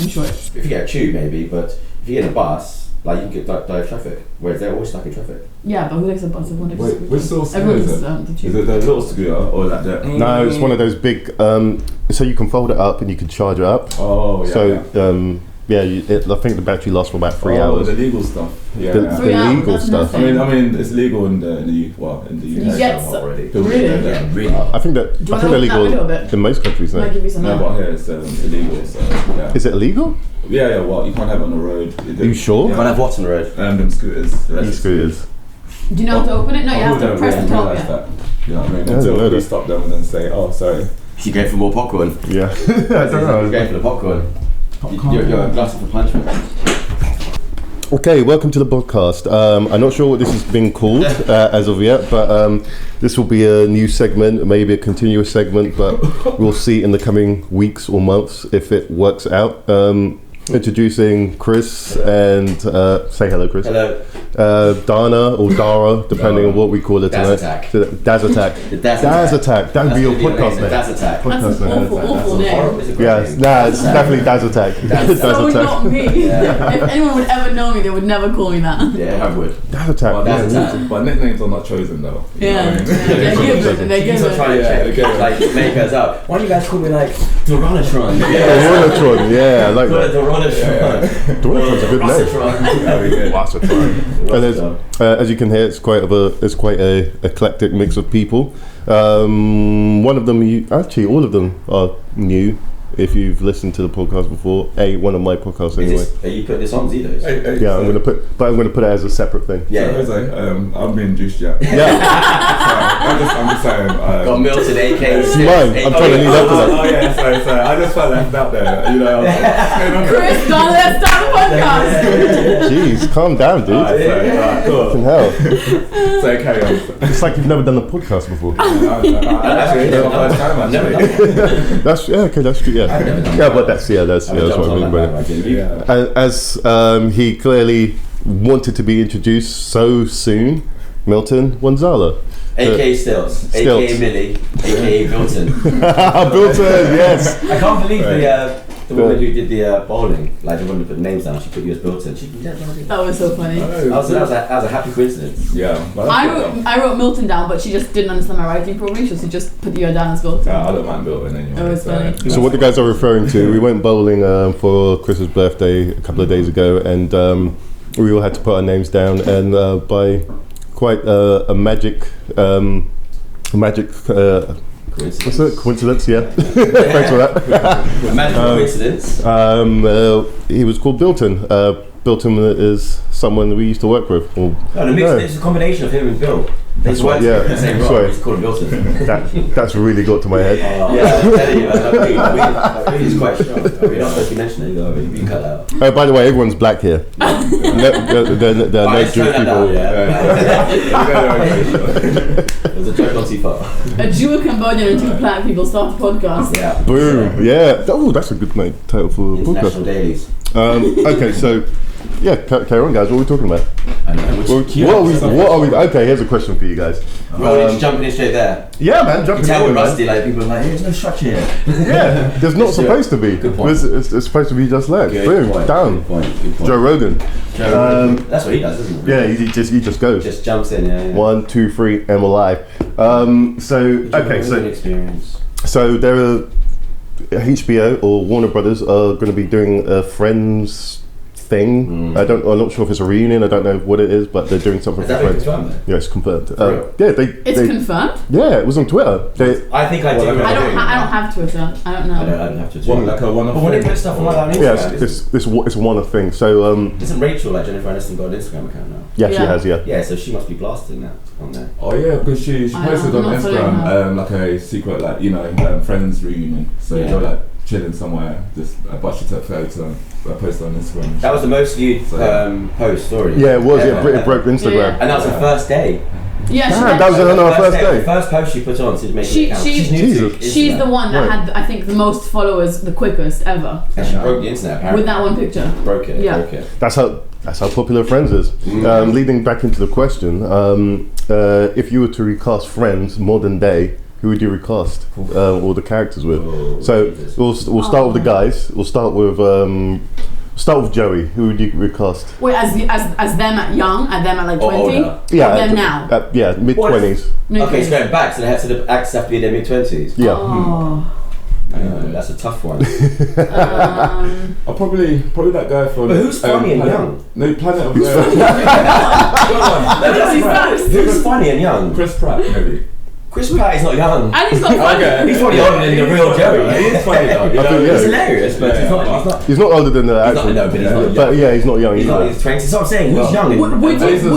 I'm sure. If you get a tube, maybe, but if you get a bus, like you can get direct traffic, whereas they're always stuck in traffic. Yeah, but who takes a bus? Everyone takes a scooter. Which sort of scooter Everyone is takes it? the Is tube. it the little scooter or like the? No, it's one of those big. So you can fold it up and you can charge it up. Oh, yeah. So I think the battery lasts for about 3 hours. The legal stuff. Yeah. The 3 hours, legal that's stuff. nothing. I mean, it's legal in the UK. You get already. Really? Yeah, really. I think Do you they're want to open that legal window a bit? in most countries Can I now. give you some? No, but here it's illegal. So yeah. Is it illegal? Yeah. Well, you can't have it on the road. Are you sure? You can't have what on the road? Them scooters. E-scooters. Do you know how to open it? No, you have to press the top. Realise Yeah. that. You know what I mean? I didn't Until know we that. stop them and then say, oh, sorry. You go for more popcorn. Yeah. I don't You're know. going for the popcorn. You're a glutton for punishment. Okay, welcome to the podcast. I'm not sure what this is being called as of yet, but this will be a new segment, maybe a continuous segment, but we'll see in the coming weeks or months if it works out. Introducing Chris and say hello, Chris. Hello. Dana or Dara, depending on what we call it Daz tonight. Attack. Daz Attack. The Daz Daz Attack. Attack. That would be your That's gonna podcast the name. Daz Attack. That's an awful name. It's a great Yeah, name. nah, it's definitely Daz Attack. Daz So Daz not Attack. me. Yeah. If anyone would ever know me, they would never call me that. Yeah, I would. Daz Attack. But, Daz yeah. Attack. but nicknames are not chosen though. You know Yeah, what I mean? they're given. They're Keeps on given. trying to Yeah, check, okay. like, make us up. Why don't you guys call me like Doronatron? Doronatron, yeah, I like Call it that. Doronatron. Doronatron's a good name. Rossatron. Very good. And there's, as you can hear, it's quite a eclectic mix of people. One of them, all of them are new. If you've listened to the podcast before, one of my podcasts anyway. Are you putting this on Zedos? Hey, Yeah, so- I'm gonna put it as a separate thing. Yeah. So, Jose, I've been introduced yet. Yeah, I'm just saying. Got Milton, AK. it's mine. I'm trying to lead up to that. Oh yeah, sorry. I just felt left out there. You know, what's going on? Chris, Don, let's start the podcast. Jeez, calm down, dude. Alright, cool. Fucking hell. So carry on. It's like you've never done a podcast before. Actually, it's my first time I've never done actually. that. That's okay. That's true. Yeah, I've never done yeah, that. but that's that's I've never what I done mean by that, it. like, Yeah. As he clearly wanted to be introduced so soon, Milton Wanzala. AK Stills, Stills. AK Millie, AK Milton. Milton, yes. I can't believe the woman who did the bowling, like the one who put names down, she put you as Milton. She did that. That was so funny. That was a happy coincidence. Yeah. but I wrote Milton down, but she just didn't understand my writing probably, so she just put you down as Milton. I don't mind Milton anyway. That was funny. So what the guys are referring to, we went bowling for Chris's birthday a couple of days ago, and we all had to put our names down, and by quite a magic. Coincidence. What's it? Coincidence, yeah. Thanks for that. A magical coincidence. He was called Bilton. Bilton is someone we used to work with. Or, No, it's a combination of him and Bill. They That's worked right, yeah. in the same role. Sorry. He's called Milton. that's really got to my head. Yeah, I'm telling you, I think he's quite strong. We're not supposed to mention it, though. You can cut that out. By the way, everyone's black here. There are no Alright, Jewish turn that people. down, It was a joke not too far. A Jew, a Cambodian, and two black people start a podcast. Yeah. Boom. Yeah. Oh, that's a good name title for a International podcast. dailies. Okay, so yeah, carry on, guys. What are we talking about? I know. What are we? Okay, here's a question for you guys. Well, just jumping in straight there. Yeah, man, jumping Tell in, man. Rusty, like people are like, there's no structure here. Yeah, there's not It's supposed to be. good point. It's supposed to be just that. Good Boom, point, down. Good point. Good point. Joe Rogan. That's what he does, isn't it? Yeah, he just goes. Just jumps in. Yeah. 1, 2, 3, and we're live. Experience. So there are HBO or Warner Brothers are going to be doing a Friends thing. I'm not sure if it's a reunion. I don't know what it is, but they're doing something Is for that been Friends. confirmed though? Yeah, it's confirmed. real? Yeah, It's confirmed? yeah, it was on Twitter. I think I do. I don't have Twitter. I don't know. I don't have to. What, like a one-off But when they thing? put stuff on like that on Yeah, Instagram, it's one of things. So isn't Rachel like Jennifer Aniston got an Instagram account now? yeah, she Yeah. has. Yeah. Yeah, so she must be blasting that on there. Oh yeah, because she I posted don't- on I'm not following Instagram like a secret Friends reunion. So Yeah. they were like chilling somewhere. Just but she took photo and posted on Instagram. That was the most viewed So, post story. Yeah, it was. ever, It broke ever. Instagram. Yeah. And that was the first day. Yeah, Damn, that was on her first day. The first post she put on to make She- an account. she- She's new Jesus. to she's Instagram. the one that Right. had, I think, the most followers, the quickest ever, And she broke the internet apparently. with that one picture. Broke it. Yeah. Broke it. That's how popular Friends is. Leading back into the question, if you were to recast Friends modern day, who would you recast all the characters with? Oh, So Jesus. we'll start with the guys. We'll start with Joey. Who would you recast? Wait, as them at young, at them at like Or 20, older. Yeah, them now. mid-20s. Okay, so going back, so they have to the actors have to be in their mid-20s. Yeah. Oh. That's a tough one. I'll probably that guy from. But who's funny and young? No, Planet of Who's funny and young? Chris Pratt, maybe. Chris Pratt is not young. And he's not funny. Okay. He's probably older than the real Joey. He's funny though. You I think, know? yeah. He's hilarious, but he's not. He's not older than the actual. No, but he's not young. But yeah, he's not young He's either. not. He's 20. So I'm saying, who's young?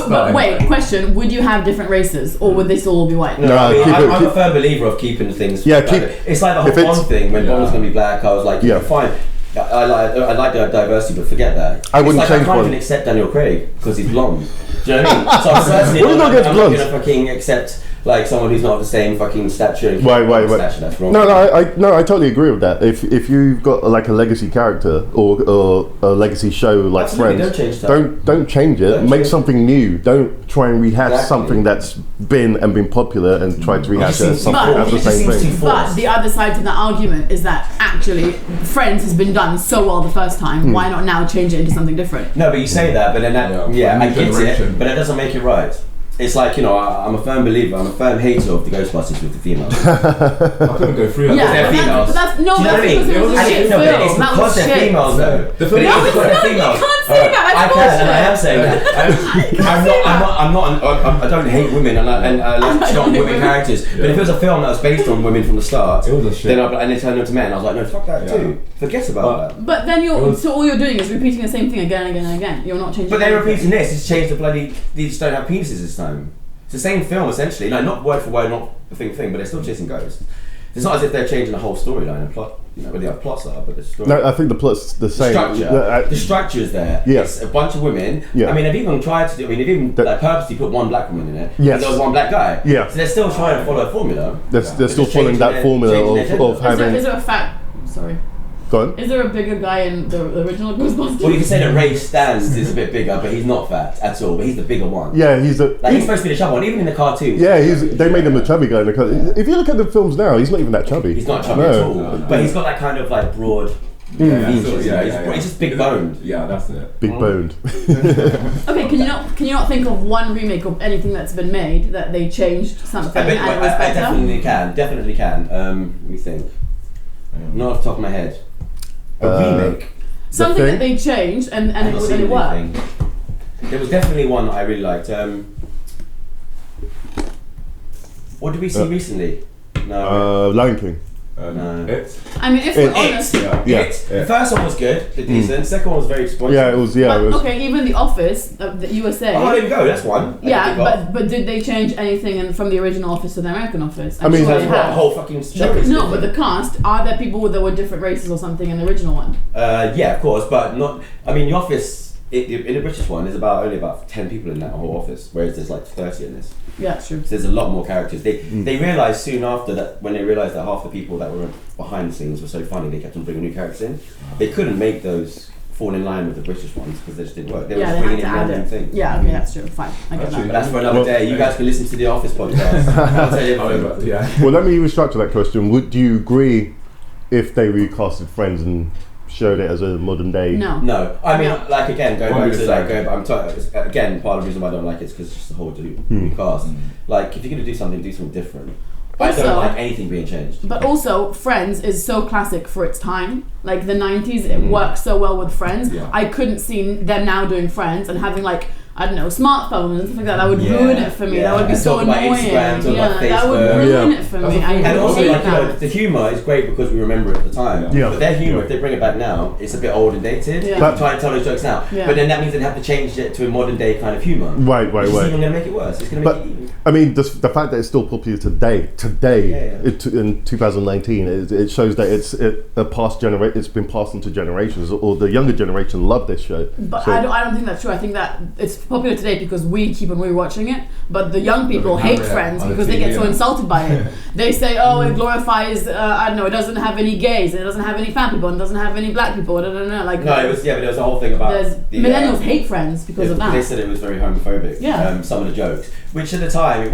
But wait, question: would you have different races, or would they still all be white? No, No, I mean, keep it- I'm a firm believer of keeping things. Yeah, like, it's like the whole if it's- Bond thing. When Bond was going to be black, I was like, Yeah. fine. I like the diversity, but forget that. I wouldn't it's like change I can't Bond. even accept Daniel Craig because he's blonde. Do you know what I mean? So I'm certainly What are you not against I'm not blondes? gonna fucking accept like someone who's not of the same fucking stature. And Wait. Stature, that's wrong. No, I totally agree with that. If you've got like a legacy character or a legacy show like Absolutely, Friends, don't change that. don't change it. Don't Make change something new. Don't try and rehash Exactly. something that's been popular and try to rehash it as something But- as the It just same seems thing. too But forced. the other side to that argument is that actually Friends has been done so well the first time. Why not now change it into something different? No, but you say that, but then that, Yeah, I new get generation. it, but that doesn't make it right. It's like, I'm a firm believer, I'm a firm hater of the Ghostbusters with the females. I couldn't go through that. Yeah, they're but females. that's Do you know what I because mean? it was a And shit no, but film. it's That because was they're shit. females though. The But film- it's No, because it's they're not. You females. can't say that. That's I can, and I am saying that. I don't hate women, and I like strong women characters. But if it was a film that was based on women from the start, It was a shit. then and they turned them to men, I was like, no, fuck that too. Forget about that. But then so all you're doing is repeating the same thing again and again and again. You're not changing. But they're anything. repeating this. It's changed the bloody. They just don't have penises this time. It's the same film essentially. No, not word for word, not the thing, but they're still chasing ghosts. It's not as if they're changing the whole storyline and plot. Well, the plots are, but the story. No, I think the plot's the same. The structure is there. Yeah. It's a bunch of women. Yeah. I mean, they've even tried to do. I mean, they've even That- purposely put one black woman in it. Yes. And there was one black guy. Yeah. So they're still trying to follow a formula. They're still just following changing that their- formula changing their of gender. Is having. there a fact? Sorry. Go on. Is there a bigger guy in the original Ghostbusters? Well, you can say that Ray Stans is a bit bigger, but he's not fat at all. But he's the bigger one. Yeah, he's the. Like he's supposed to be the chubby one, even in the cartoons. Yeah, they made him a chubby guy. If you look at the films now, he's not even that chubby. He's not chubby No. at all. But he's got that kind of like broad. features, he's just big boned. Yeah, that's it. Big boned. Okay, can you not think of one remake of anything that's been made that they changed something and it was I better? definitely can. Let me think. Not off the top of my head. A remake. Something Thing? that they changed and I've it not was seen and it worked. anything. There was definitely one that I really liked. What did we see recently? No. Lion King. No. It. I mean, if we're honest, Yeah. The first one was good, decent. Second one was very disappointing. Yeah, it was. Yeah, but, it was. okay, even The Office, the USA. Oh, there we go. That's one. Yeah, but did they change anything from the original Office to the American Office? I mean, sure that's they what have. whole fucking show is No, but different. the cast, are there people that were different races or something in the original one? Yeah, of course, but not. I mean, The Office in the British one is only about 10 people in that whole office, whereas there's like 30 in this. Yeah, that's true. So there's a lot more characters. They realised soon after that, when they realised that half the people that were behind the scenes were so funny, they kept on bringing new characters in. They couldn't make those fall in line with the British ones because they just didn't work. They were Yeah, just they bringing had in to add random it. things. Yeah, okay, that's true. Fine, I get Actually, But that. that's for another day. You guys can listen to the Office podcast. I'll tell you everything. Yeah. Well, let me restructure that question. Do you agree if they recasted Friends and showed it as a modern day? No. No, I mean, No. like again, going back to 100%. I'm again, part of the reason why I don't like it is because it's just the whole recast. Like, if you're gonna do something different. I Also- don't like anything being changed. But also, Friends is so classic for its time. Like the 90s, it works so well with Friends. Yeah. I couldn't see them now doing Friends and having like, I don't know, smartphones and stuff like that. That would ruin it for me. That would be And so talk about annoying. Instagram, talk about that would Facebook. ruin it for me. I And also, hate like, that. the humour is great because we remember it at the time. Yeah. But their humour, if they bring it back now, it's a bit old and dated. Yeah. But try and tell those jokes now. Yeah. But then that means they have to change it to a modern day kind of humour. Right. Which is even going to make it worse. It's going to make But it even. I mean, the fact that it's still popular today, in 2019, it shows that it's been passed on to generations, or the younger generation love this show. But So- I don't think that's true. I think that it's popular today because we keep on rewatching it. But the young people hate Friends on the because they get TV, so yeah. insulted by it. They say, oh, it glorifies, I don't know, it doesn't have any gays, and it doesn't have any fat people, and it doesn't have any black people, I don't know. Like, No, but there was a whole thing about millennials hate Friends because of They that. said it was very homophobic. Yeah. Some of the jokes, which at the time time,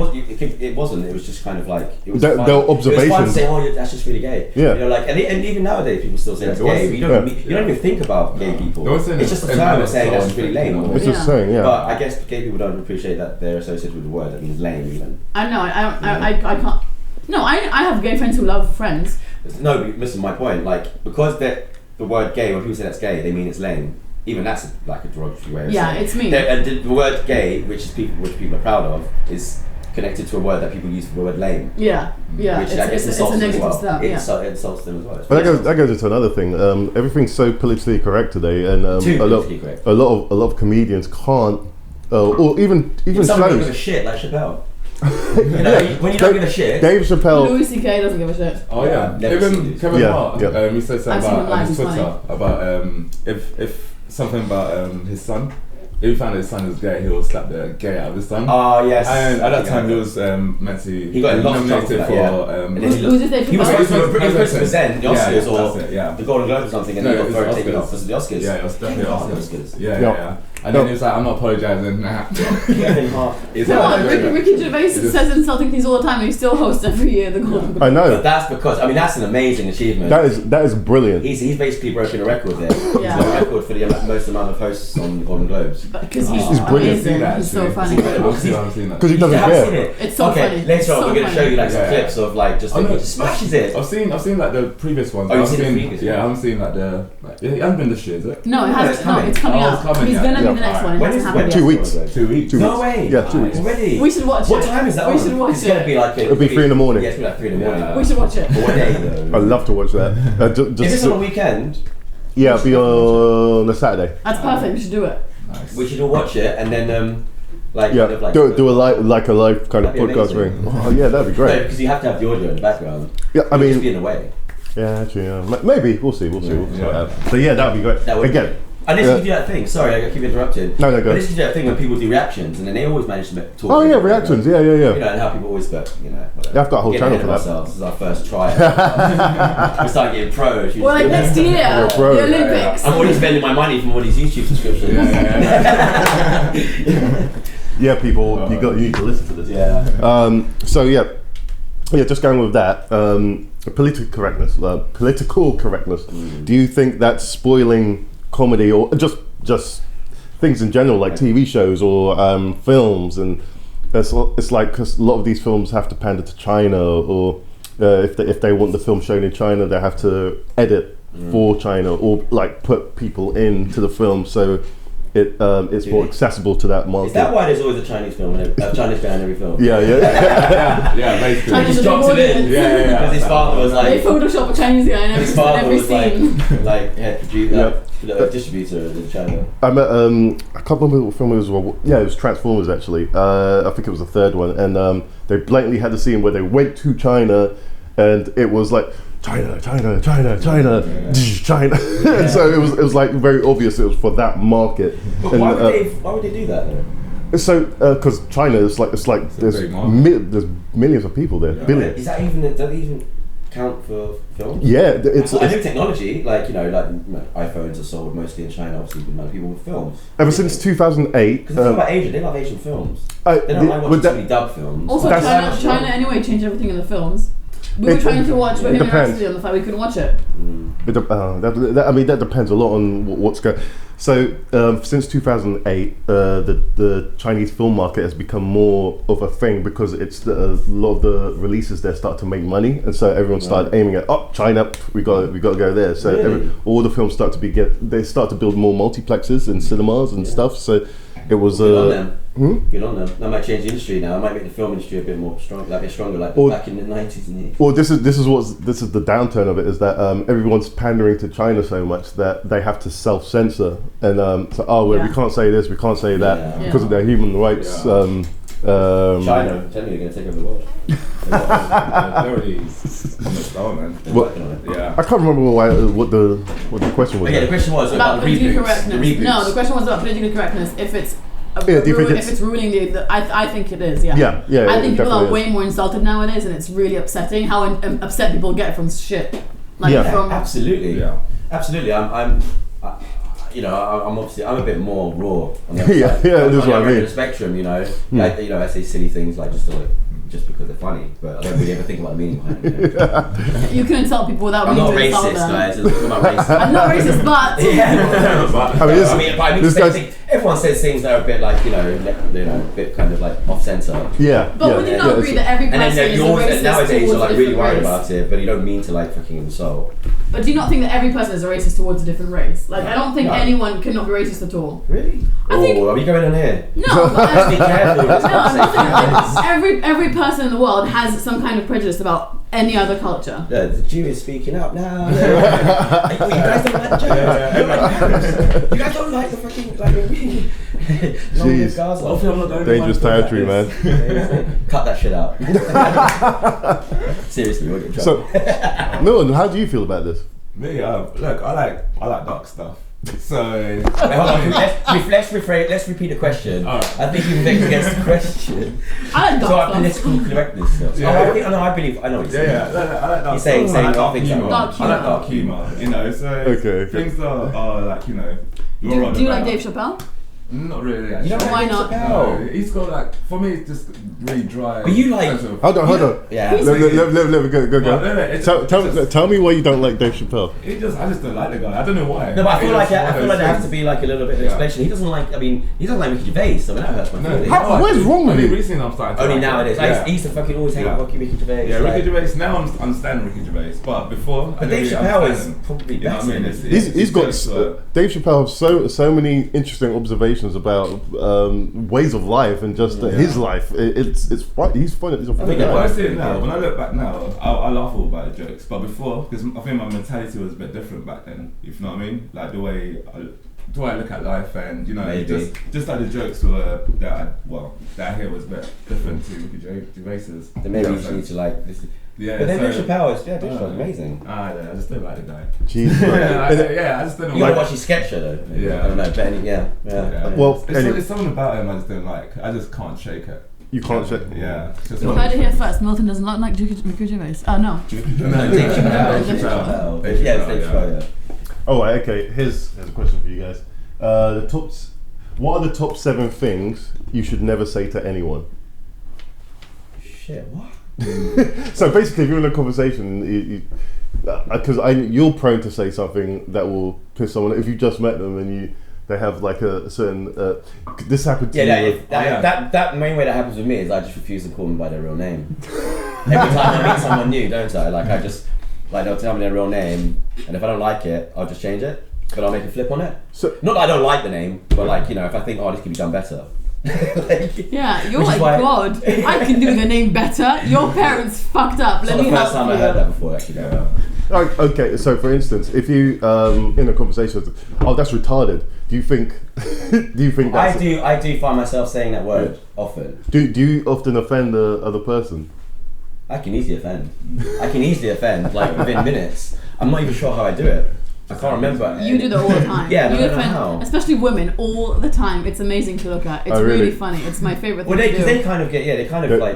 it wasn't. It was just kind of like it was There fun. were It was fun to observations. say, "Oh, that's just really gay." Yeah. You know, like, and even nowadays, people still say that's It was- gay. But you don't even think about gay people. They always say It's just a it's term of not saying that's just so really lame. unfit, It's just Yeah. saying, yeah. But I guess gay people don't appreciate that they're associated with the word that means lame even. I know. I can't. No, I have gay friends who love Friends. No, but listen, my point, like, because the word gay, when people say that's gay, they mean it's lame. Even that's like a derogatory way of Yeah, saying it's mean. And the word gay, which people are proud of, is connected to a word that people use for the word lame. Yeah. Which I guess It's a insults them as negative well. stuff. It Yeah. insults them as well. But that goes into another thing. Everything's so politically correct today, and Too a politically correct. lot of comedians can't, or even Someone don't give a shows. shit, like Chappelle. You know, when you don't give a shit. Dave Chappelle. Louis C.K. doesn't give a shit. Oh yeah, Never seen even this. Kevin Yeah, Hart. yeah. He said I've something seen him about live, on his he's Twitter funny. about if something about his son. If he found his son was gay, he will slap the gay out of his son. Oh yes. And at that Yeah. time, he was meant to. He got lots of trouble for nominated that, for. yeah. And then Who's this Dave He was Chappelle? supposed to present the Oscars that's or it, yeah. the Golden Globe or something, and No, then it he was got the taken Oscars. off. Was it the Oscars? Yeah, it was definitely Oh, Oscars. the Oscars. Yeah, No. yeah. And then he was like, "I'm not apologising." Kevin Hart. He's Come like, on, Ricky Gervais It's just- says insulting things all the time, and he still hosts every year the Golden Globe. I know But that's because that's an amazing achievement. that is brilliant. He's basically broken a record there. Yeah. He's got a record for the most amount of hosts on the Golden Globes. Because he's He's brilliant. amazing. He's so funny. I've seen that. Because he doesn't You haven't seen care. it? It's so okay, funny. later It's on so we're going to show funny. you like some Yeah. clips of like just Oh, like no. he just smashes it. I've seen like the previous ones. Oh, you've I've seen the seen previous Yeah, I ones? haven't seen like the. Like, it hasn't been this year, is it? No, it No, hasn't. it's No, coming. it's coming Oh, out. it's coming, He's yeah. gonna be Yeah. the next one. It When hasn't is- happened when? yet. 2 weeks. 2 weeks. 2 No weeks. way. Yeah, 2 weeks. Already. We should watch What it. time is that We on? should watch It's going to it. be like It'll be 3 in the morning. Yeah, it's going to be like 3 in the morning. Yeah. We should watch it. But what day though? I'd love to watch that. Is this on a weekend? Yeah, it'll be on a Saturday. That's perfect. We should do it. Nice. We should all watch it and then like Yeah, kind of like do a live kind of That'd be podcast amazing. thing. Oh yeah, that'd be No, great. because you have to have the audio in the background. Yeah, I You'll just be mean, in the way. yeah, actually, yeah. Maybe we'll see. We'll see. Yeah. So yeah, that'd be great. That would Again, And this Yeah. is do that thing. Sorry, I keep interrupting. No, go. But this is that thing when people do reactions, and then they always manage to talk. Oh yeah, about it, reactions. right? Yeah. You know, and how people always go, whatever. Yeah, I've got a whole Getting channel ahead for of that. ourselves. This is our first try. We start getting pro. Well, like next year, Yeah, the bro. Olympics. I'm already spending my money from all these YouTube subscriptions. Yeah, people, you need to listen to this. Yeah. So yeah, just going with that. Political correctness. Do you think that's spoiling comedy or just things in general, like TV shows or films? And it's like because a lot of these films have to pander to China, or if they want the film shown in China, they have to edit for China or like put people into the film so it's more accessible to that market. Is that why there's always a Chinese film, Chinese guy in every film? Yeah. Yeah, basically. China's He just a drops it in. Yeah. Because his father was They like, Photoshop a Chinese guy in every, his father every was scene. like head producer, distributor in China. I met a couple of little filmmakers. Well, yeah, it was Transformers actually. I think it was the third one, and they blatantly had the scene where they went to China, and it was like China. And so it was like very obvious it was for that market. But And, why would they do that though? So because China is like there's big market. there's millions of people there, billions. Does that even count for films? Yeah, it's I know technology, like iPhones are sold mostly in China, obviously, but people with films. ever since 2008. Because the thing about Asia, they love Asian films. I- They don't like with watching that- too many dub films. Also, That's- China anyway changed everything in the films. We were trying to watch Bohemian depends. Rhapsody on the fact we couldn't watch it. that depends a lot on what's going. So since 2008, the Chinese film market has become more of a thing because it's a lot of the releases there start to make money, and so everyone started aiming at China. We got to go there. So Really? all the films start to they start to build more multiplexes and cinemas and stuff. So it was Good on them. Hmm? Good on them. That might change the industry now. It might make the film industry a bit more strong, like a bit stronger, like Or- back in the 90s and Well, this is the downturn of it is that everyone's pandering to China so much that they have to self-censor and we can't say this, we can't say that Yeah. because of their human rights. Yeah. China, tell me they're going to take over the world. They're already on the start, man. They're What- working on it. Yeah. I can't remember what the question was. Okay, the question was About the politically reboots. correctness. The reboots. No, the question was about politically correctness. If it's Yeah, do you think if it's ruining I think it is. Yeah. Yeah, I think it people are definitely way more insulted nowadays, and it's really upsetting how upset people get from shit. Like Yeah. from Absolutely. Yeah. Absolutely. you know, I'm obviously I'm a bit more raw. On the other Yeah, side. yeah, On that's the what I other end mean. of the spectrum, you know, like, you know, I say silly things like just because they're funny, but I don't really ever think about the meaning behind it. You know? You can insult people without I'm meaning not to insult racist, them. guys. It's not about racism. I'm not racist, but I mean, this guy's, everyone says things that are a bit like, you know, a bit kind of like off center. yeah. But yeah, would you yeah, not agree that every And person then is you a always, racist nowadays towards you're like a really different worried race? about it, but you don't mean to like fucking insult. But do you not think that every person is a racist towards a different race? Like, I don't think No. anyone can not be racist at all. Really? I think- Are we going on here? No, but Be careful. With this no, I'm not conversation. saying every person in the world has some kind of prejudice about any other culture. Yeah, the Jew is speaking up now. You guys don't like the Jews. You guys don't like the fucking Jeez. Gaza. Dangerous territory, man. Cut that shit out. Seriously, we'll get in So, trouble. Milton, how do you feel about this? Me, look, I like dark stuff. So Wait, hold on. Let's repeat the question. Alright. I think you vexed against the question. I like So dark our stuff. political correctness stuff. Yeah. Oh, I believe. I know what you're yeah, saying. I like dark He's saying stuff. I like dark things that are humour. wrong. Dark I like humour. dark humour. You know, so Okay. things that are like, you know, you're on Do you the like back. Dave Chappelle? Not really. Actually. You don't Why like not? Dave No, Chappelle? he's got like, for me, it's just really dry. But you like- sense of- Hold on. Yeah. Let me go. Well, no, it's Tell me why you don't like Dave Chappelle. I just don't like the guy. I don't know why. No, but I feel like It's one of there those has to things. be like a little bit of Yeah. explanation. He doesn't like. I mean, he doesn't like Ricky Gervais. So that hurts my No, feelings. How- what is wrong with only you? recently I'm starting to Only like nowadays. him. I used to fucking always hate Yeah. Ricky Gervais. Yeah, like- Ricky Gervais. Now I'm understanding Ricky Gervais, but before. But I Dave didn't really Chappelle is understand him. probably You know what I better. mean? It's He's got just, Dave Chappelle has so many interesting observations about ways of life and just his life. It's fun. He's fun. He's a funny think When I guy. see it now, when I look back now, I laugh all about the jokes. But before, because I think my mentality was a bit different back then. If you know what I mean, like the way I look at life, and you know, Maybe. just like the jokes were that I hear was a bit different to Ricky Gervais's. Then maybe you just need to like this. Yeah, But then so- Dave Chappelle is Dave Chappelle's amazing. Yeah, I just don't like the guy. Jeez. Yeah, I just don't know. You gotta why. watch his sketch show though. Maybe. Yeah. I don't know, but yeah. Well, it's, anyway. it's something about him I just don't like. I just can't shake it. You can't check. Yeah. It's just You one heard of it the here things. first. Milton does not like Ricky Gervais. Oh, no. No, Dave Chappelle. Dave Chappelle. Dave Yeah, it's Chappelle, Dave yeah. Chappelle. Yeah. Oh, right, okay. Here's a question for you guys. What are the top 7 things you should never say to anyone? Shit, what? So basically, if you're in a conversation, because you're prone to say something that will piss someone. If you just met them and they have like a certain. This happened to you. That main way that happens with me is I just refuse to call them by their real name. Every time I meet someone new, don't I? Like I just they'll tell me their real name, and if I don't like it, I'll just change it. But I'll make a flip on it. So Not that I don't like the name, but like if I think this could be done better. Yeah, you're Which is like, why- God, I can do the name better. Your parents fucked up. It's Let not me the help first time you. I heard that before, actually. No. okay, so for instance, if you in a conversation, that's retarded. Do you think? Do you think that's? I do find myself saying that word often. Do you often offend the other person? I can easily offend, like within minutes. I'm not even sure how I do it. I can't remember. You do that all the time. Yeah, but you I don't know how. especially women, all the time. It's amazing to look at. It's Oh, really? really funny. It's my favorite thing Well, to do. they kind of get,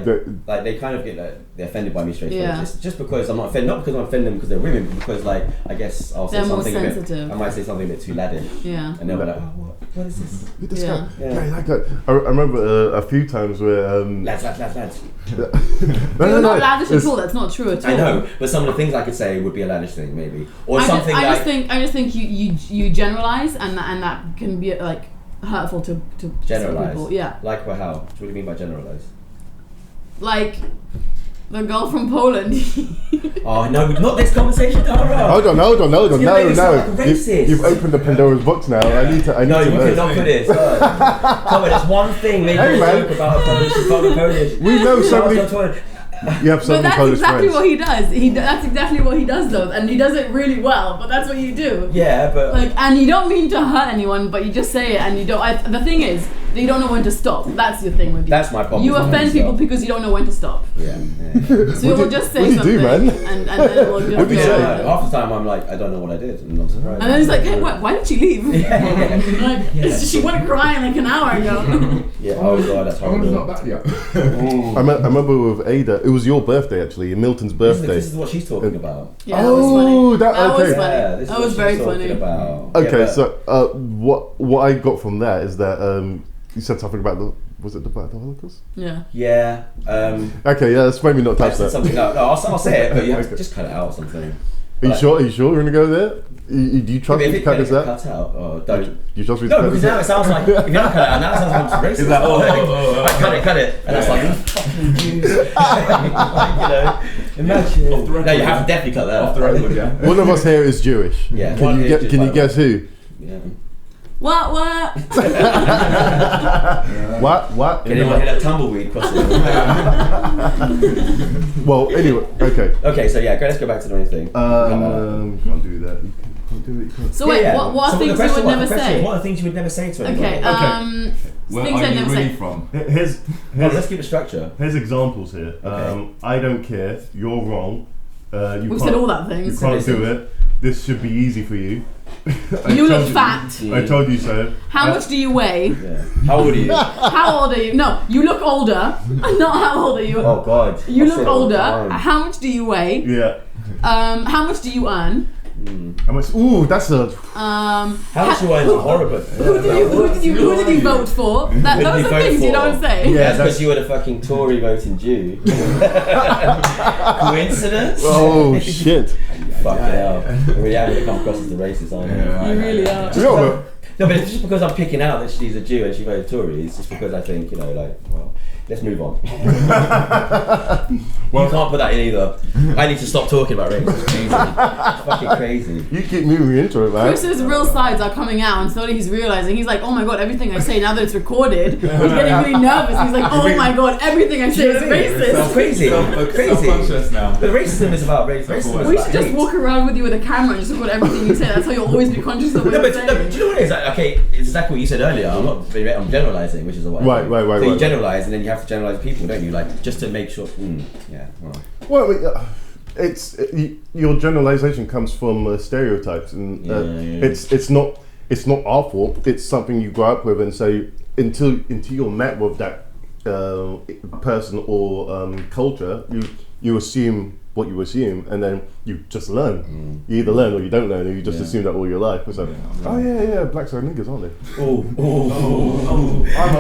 The- they're offended by me straight away. Yeah. Just because I'm not offended, not because I'm offending them because they're women, but because I guess I'll say They're more something a bit. sensitive. I might say something a bit too laddish, Yeah. and they'll be like, oh, what is this? This Yeah. guy, Yeah. yeah, like that. I remember a few times where. Lads. No, You're not lavish it's- at all. That's not true at all. I know, but some of the things I could say would be a laddish thing, maybe, or I something just like think you generalize and that can be like hurtful to some generalize. people. Yeah, Like how? What do you mean by generalize? like the girl from Poland. Oh no, not this conversation. Hold on, no. gonna make me sound like a racist. You've opened the Pandora's box now. I need to No, you know. cannot put this. Come on, it's one thing. Maybe Hey, a man. joke about a Polish. We know so many. You have so But many that's Polish exactly friends. what he does. That's exactly what he does though, and he does it really well. But that's what you do. Yeah, but Like, and you don't mean to hurt anyone, but you just say it, and you don't. The thing is, that you don't know when to stop. That's your thing with you. That's my problem. You offend people Stop. because you don't know when to stop. Yeah. So you'll just say what do you something, do, man? and then we'll just What do you go. say? Half the time I'm like, I don't know what I did, and I'm surprised. And then he's like, hey, why did she leave? Like, she went crying like an hour ago. Yeah. Oh god, that's I'm not horrible. back yet. I remember with Ada, it was your birthday actually, Milton's birthday. This is what she's talking about. Yeah, that was funny. Oh, that was okay. funny. Yeah, this is That what was she's very talking funny. About. Okay, Yeah, but- so what I got from that is that you said something about was it about the Holocaust? Yeah. Yeah. Okay, yeah, let's maybe not I touch said that. something. No, I'll say it, but you have to just cut it out or something. Are you sure? Are you sure you're gonna go there? Do you trust me If to it cut gets this out? cut out, or don't. You trust me to No, cut because this now out? it sounds like if you don't cut it out, now it sounds like racist. Is that Like, cut it, and that's like you fucking Jews. Like, imagine. Off the record, No, you have to definitely cut that Off out. the record, yeah. One of us here is Jewish. Yeah, Can one you is get? Jewish, Can by you the guess who? Yeah. What? What? Can anyone hear that tumbleweed crossing? Well, anyway, okay. Okay, so yeah, let's go back to the main thing. Can't do that. You can't do it. You can't. So wait, what So the things you question would was- never the question is, say? What are things you would never say to anyone? Okay. Where Things are I'd you never really say. from? Here's Let's keep the structure. here's examples here. Okay. I don't care. You're wrong. You We've can't, said all that you things. can't do it. This should be easy for you. You look fat. I told you so. How much do you weigh? Yeah. How old are you? How old are you? No, you look older. Not how old are you? Oh God. You I look say it all the older. time. How much do you weigh? Yeah. How much do you earn? How much? Ooh, that's a. How much you earn is horrible. Who did you vote for? Those did are you vote things you for? don't say. Yeah, That's that's. because you were the fucking Tory voting Jew. Coincidence? Oh shit. Fucking hell. I really am going to come across as the racist, aren't I? You really are. No, No, but it's just because I'm picking out that she's a Jew and she voted Tory. It's just because I think, well, let's move on. You can't put that in either. I need to stop talking about race. It's crazy. It's fucking crazy. you keep moving into it, man. Chris's real sides are coming out, and slowly he's realizing. He's like, "Oh my god, everything I say now that it's recorded." He's getting really nervous. He's like, "Oh my god, everything I say is It's racist." crazy. Crazy. Self-conscious now. But racism is about race. Racism is We about should just hate. walk around with you with a camera and just record everything you say. That's how you'll always be conscious of what No, you're but do saying. you know what it is? Like, okay, it's exactly what you said earlier. I'm generalizing, which is a Right. So you Right. generalize, and then you have to generalize people, don't you? Like just to make sure. Yeah. Well. Well, your generalization comes from stereotypes, and it's not our fault. It's something you grow up with, and so until you're met with that person or culture, you assume what you assume, and then you just learn. You either learn or you don't learn, and you just assume that all your life. It's like, blacks are niggas, aren't they?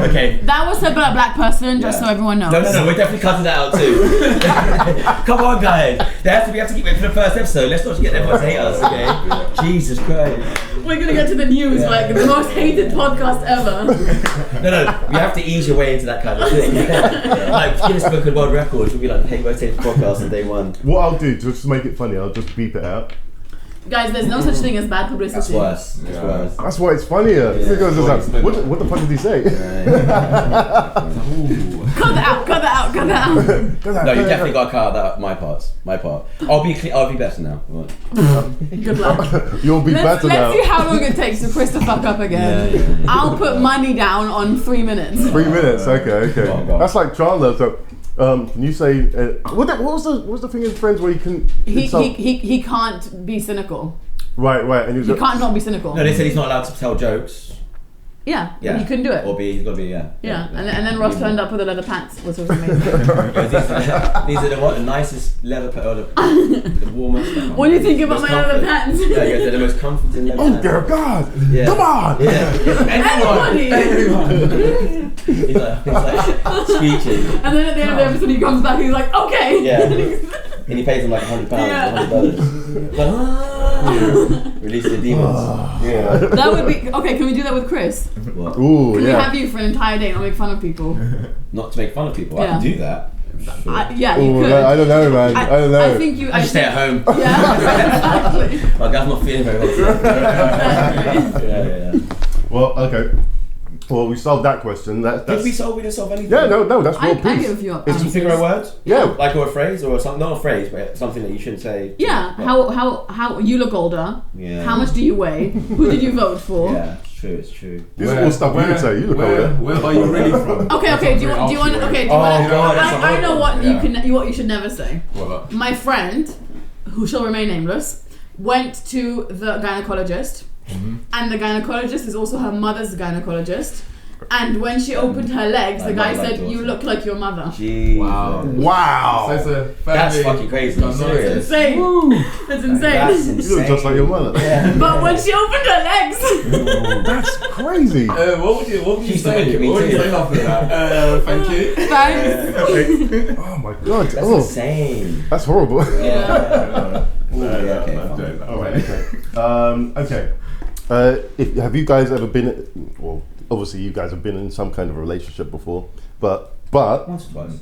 Okay. That was said by a black person, just Yeah. so everyone knows. No, we're definitely cutting that out too. Come on, guys. We have to keep it for the first episode. Let's not get everyone to hate us, okay? Jesus Christ. We're gonna get to the news, like the most hated podcast ever. No, you have to ease your way into that kind of thing. Like Guinness Book of World Records will be like, hey, most hated podcast on day one. What I'll do, just to make it funny, I'll just beep it out. Guys, there's no such thing as bad publicity. That's worse. That's Yeah. worse. That's why it's funnier. Yeah. Because it's like, what the fuck did he say? Cut that out. No, you definitely got to cut out that my part. I'll be better now. Good luck. You'll be better now. Let's see how long it takes for Chris to fuck up again. Yeah. I'll put money down on 3 minutes. 3 minutes. Okay. Go on. That's like Chandler. So, can you say what was the thing in Friends where he can insult? He can't be cynical. Right, and he was He can't not be cynical. No, they said he's not allowed to tell jokes. Yeah, he couldn't do it. Or he's got to be, Yeah, and then Ross turned up with the leather pants, which was amazing. These are the nicest leather pants, the warmest. What do you think about Most my leather comfort. pants? Yeah, they're the most comforting leather Oh pants. dear God! Yeah. Come on! Yeah. Anyone. He's like screeching. And then at the end of the episode, he comes back. He's like, okay. Yeah. And he pays him like £100 Yeah. or $100. Release the demons. Yeah. That would be okay. Can we do that with Chris? What? Ooh, Can we yeah. have you for an entire day and not make fun of people? Not to make fun of people. I Yeah. can do that. Sure. Yeah, you Ooh, could. I don't know, man. I don't know. I think you. I just stay at home. Yeah, exactly. My guy's not feeling very well. Yeah. Well, okay. Well, we solved that question. That's Did we didn't solve anything? yeah, no, that's I world give peace. a few Did you figure a word? Yeah. Like or a phrase or something? Not a phrase, but something that you shouldn't say. Yeah. How you look older? Yeah. How much do you weigh? Who did you vote for? Yeah. true. It's true. This is all stuff we would say. You look over there. Where are you really from? Okay. Do you want? God, that's I know what Yeah. what you should never say. What? My friend, who shall remain nameless, went to the gynecologist, and the gynecologist is also her mother's gynecologist. And when she opened her legs, the guy said, "You look like your mother." Jeez. Wow. So it's a That's family- fucking crazy. No, I'm no, serious. It's insane. It's insane. That's You insane. look just like your mother. Yeah. But when she opened her legs, That's crazy. What would you She's the say? wicked What would you too. say after that? Thank you. thanks. Oh my god. That's Oh, insane. that's horrible. Yeah. No, okay, I'm fine. joking. All right. Okay. Have you guys ever been? Well, obviously you guys have been in some kind of a relationship before, but Once or twice.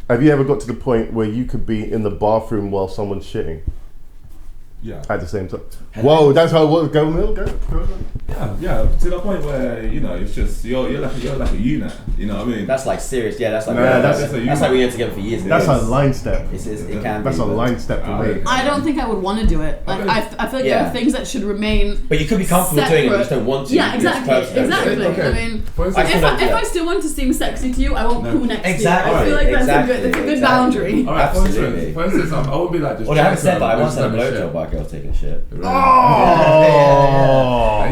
have you ever got to the point where you could be in the bathroom while someone's shitting Yeah. at the same time? Whoa, that's how it was. Go, Mill. Go. Yeah. To the point where it's just you're like a unit. You know what I mean? That's like serious. Yeah, that's like Nah, that's that's a like we were together for years. That's a It's- line step. It can That's be. a but- line step for me. I don't think I would want to do it. Like I feel like there Yeah. are things that should remain. But you could be comfortable doing it, you just don't want to. Yeah, You're exactly. supposed to do it. Exactly. Okay. I mean, For instance, if I still want to seem sexy to you, I won't poo next Exactly. to you. I feel like that's a good Exactly. boundary. all right, Absolutely. for instance, I would be like just. Well, I haven't said that. I once once had a blowjob by a girl taking a shit. Oh,